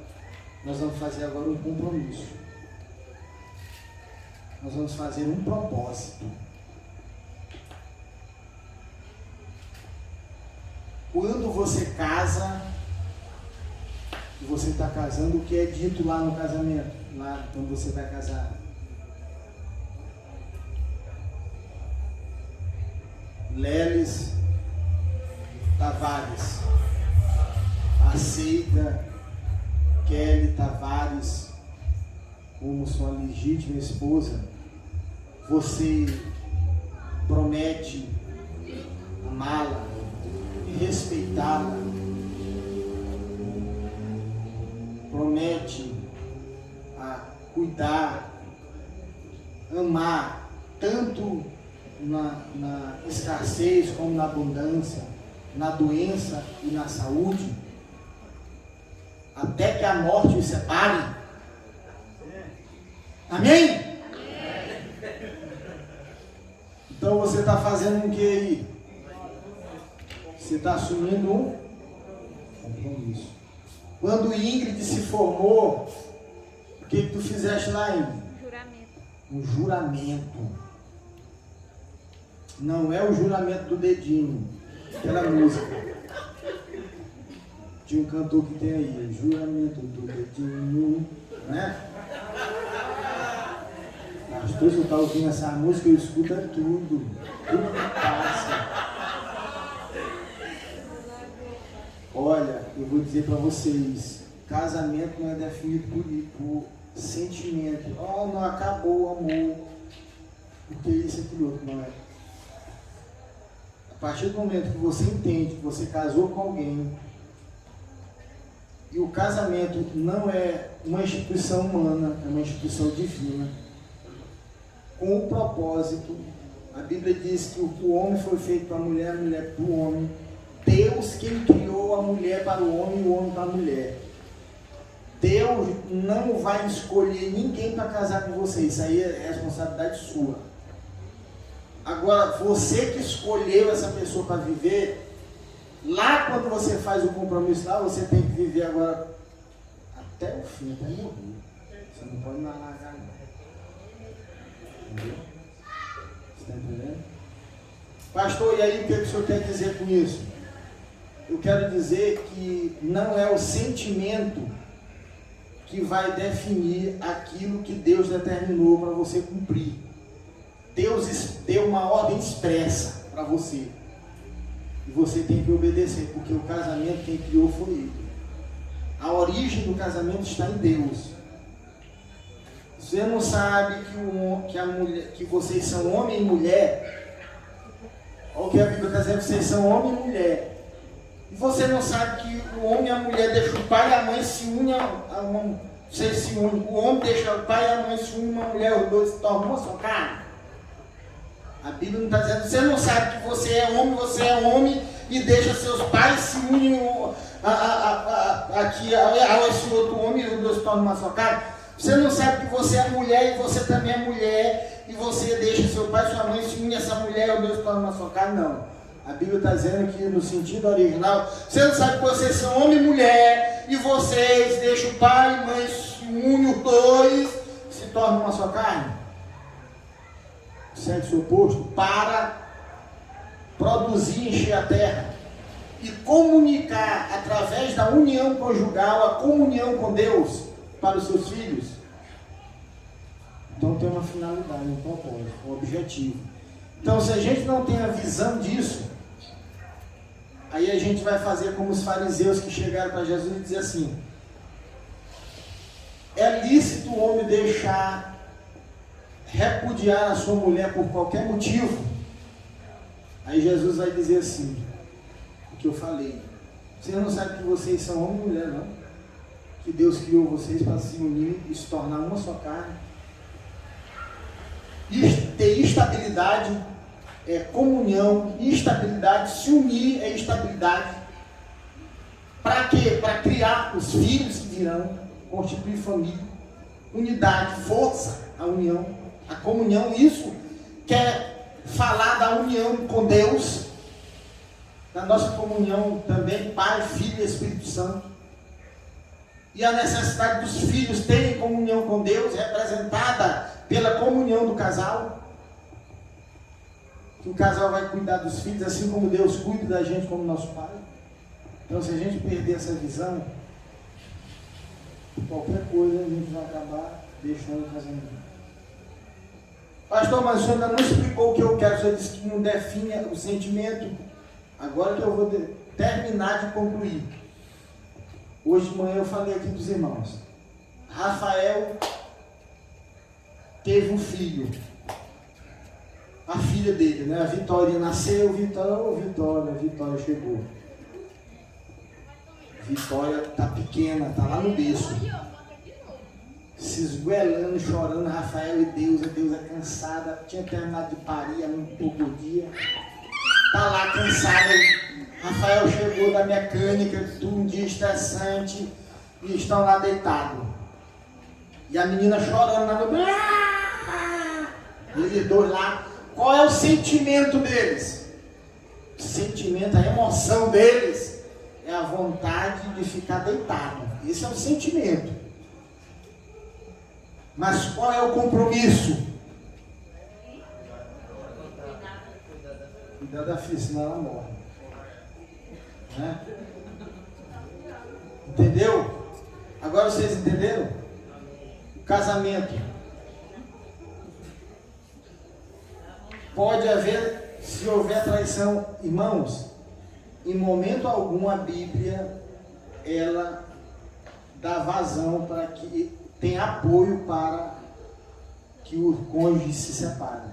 um compromisso. Nós vamos fazer um propósito. Quando você casa, você está casando, o que é dito lá no casamento? Lá quando você vai casar. Leles Tavares aceita Kelly Tavares como sua legítima esposa. Você promete amá-la e respeitá-la. Promete cuidar, amar, tanto na escassez como na abundância, na doença e na saúde, até que a morte os separe. Amém? Então você está fazendo o que aí? Você está assumindo um compromisso. Quando Ingrid se formou, o que tu fizeste lá, Ingrid? Juramento. Um juramento. Não é o juramento do dedinho, aquela música. Tinha um cantor que tem aí, juramento do dedinho, né? Pastor, se eu estou ouvindo essa música, eu escuto tudo que passa. Olha, eu vou dizer para vocês, casamento não é definido por sentimento. Oh, não acabou o amor, porque isso e aquilo outro, não é. A partir do momento que você entende que você casou com alguém, e o casamento não é uma instituição humana, é uma instituição divina, com o propósito, a Bíblia diz que o homem foi feito para a mulher para o homem. Deus quem criou a mulher para o homem e o homem para a mulher. Deus não vai escolher ninguém para casar com você, isso aí é responsabilidade sua. Agora, você que escolheu essa pessoa para viver, lá quando você faz o compromisso lá, você tem que viver agora até o fim, até morrer. Você não pode mais largar não. Entendeu? Você está entendendo? Pastor, e aí o que o senhor quer dizer com isso? Eu quero dizer que não é o sentimento que vai definir aquilo que Deus determinou para você cumprir. Deus deu uma ordem expressa para você. E você tem que obedecer, porque o casamento quem criou foi Ele. A origem do casamento está em Deus. Você não sabe que vocês são homem e mulher. Olha o que a Bíblia está dizendo, vocês são homem e mulher. E você não sabe que o homem e a mulher deixam o pai e a mãe se unem vocês se unem. O homem deixa o pai e a mãe se unem, uma mulher, os dois se tornam uma só carne. A Bíblia não está dizendo, você não sabe que você é homem e deixa seus pais se unem aqui a esse outro homem e os dois se tornam uma só carne. Você não sabe que você é mulher e você também é mulher e você deixa seu pai e sua mãe se unem essa mulher e os dois se tornam uma só carne? Não. A Bíblia está dizendo que no sentido original, você não sabe que vocês são homem e mulher e vocês deixam o pai e mãe se unem os dois se tornam uma só carne? Sexo oposto, para produzir, encher a terra e comunicar através da união conjugal a comunhão com Deus para os seus filhos. Então tem uma finalidade, um propósito, um objetivo. Então se a gente não tem a visão disso, aí a gente vai fazer como os fariseus que chegaram para Jesus e dizer assim: é lícito o homem repudiar a sua mulher por qualquer motivo? Aí Jesus vai dizer assim, o que eu falei: vocês não sabem que vocês são homem e mulher, não? Que Deus criou vocês para se unir e se tornar uma só carne. Ter estabilidade é comunhão, estabilidade, se unir é estabilidade. Para quê? Para criar os filhos que virão, constituir família, unidade, força, a união, a comunhão. Isso quer falar da união com Deus, da nossa comunhão também, Pai, Filho e Espírito Santo. E a necessidade dos filhos terem comunhão com Deus, representada pela comunhão do casal. Que o casal vai cuidar dos filhos, assim como Deus cuida da gente como nosso Pai. Então, se a gente perder essa visão, qualquer coisa a gente vai acabar deixando o casamento. Pastor, mas o senhor ainda não explicou o que eu quero. O senhor disse que não define o sentimento. Agora que eu vou terminar de concluir. Hoje de manhã eu falei aqui dos irmãos. Rafael teve um filho. A filha dele, né? A Vitória nasceu, Vitória chegou. Vitória tá pequena, tá lá no berço. Se esguelando, chorando, Rafael e Deus é cansada, tinha terminado de parir há muito pouco dia. Tá lá cansada. Rafael chegou da mecânica, um dia estressante, e estão lá deitados. E a menina chorando lá no... E eles dois lá. Qual é o sentimento deles? O sentimento, a emoção deles é a vontade de ficar deitado. Esse é o sentimento. Mas qual é o compromisso? Cuidar da filha, senão ela morre. Né? Entendeu? Agora vocês entenderam? O casamento. Pode haver, se houver traição, irmãos, em momento algum a Bíblia, ela dá vazão para que tenha apoio para que o cônjuge se separe.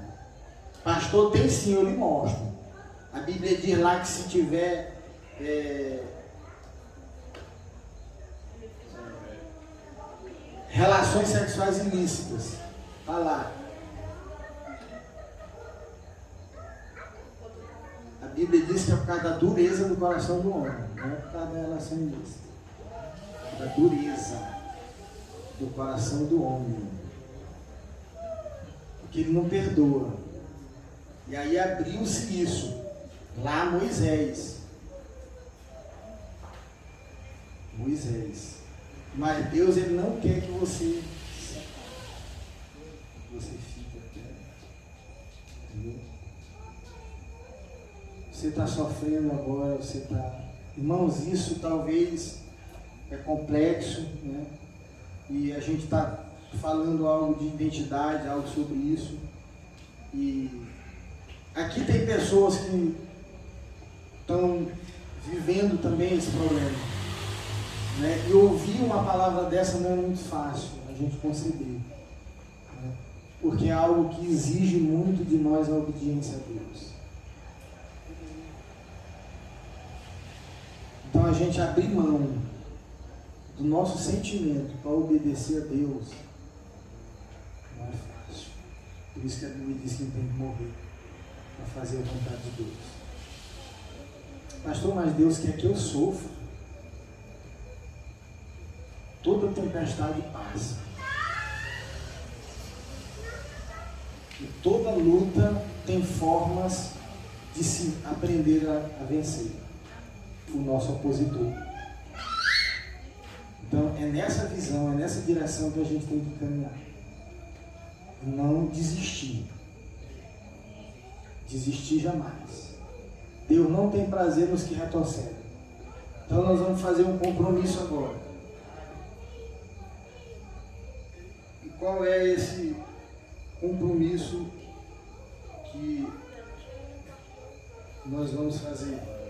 Pastor, tem sim, eu lhe mostro. A Bíblia diz lá que se tiver relações sexuais ilícitas, está lá. A Bíblia diz que é por causa da dureza do coração do homem, não é por causa da relação ilícita. Da dureza do coração do homem. Porque ele não perdoa. E aí abriu-se isso. Lá Moisés. Mas Deus, Ele não quer que você fique até. Entendeu? Você está sofrendo agora, você está... Irmãos, isso talvez é complexo, né? E a gente está falando algo de identidade, algo sobre isso. E aqui tem pessoas que estão vivendo também esse problema, né? E ouvir uma palavra dessa não é muito fácil a gente conceber, né? Porque é algo que exige muito de nós a obediência a Deus. Então a gente abrir mão do nosso sentimento para obedecer a Deus não é fácil. Por isso que a Bíblia diz que tem que morrer para fazer a vontade de Deus. Pastor, mas Deus quer que eu sofra. Toda tempestade passa. E toda luta tem formas de se aprender a vencer o nosso opositor. Então é nessa visão, é nessa direção que a gente tem que caminhar. Não desistir. Desistir jamais. Deus não tem prazer nos que retrocedem. Então nós vamos fazer um compromisso agora. E qual é esse compromisso que nós vamos fazer?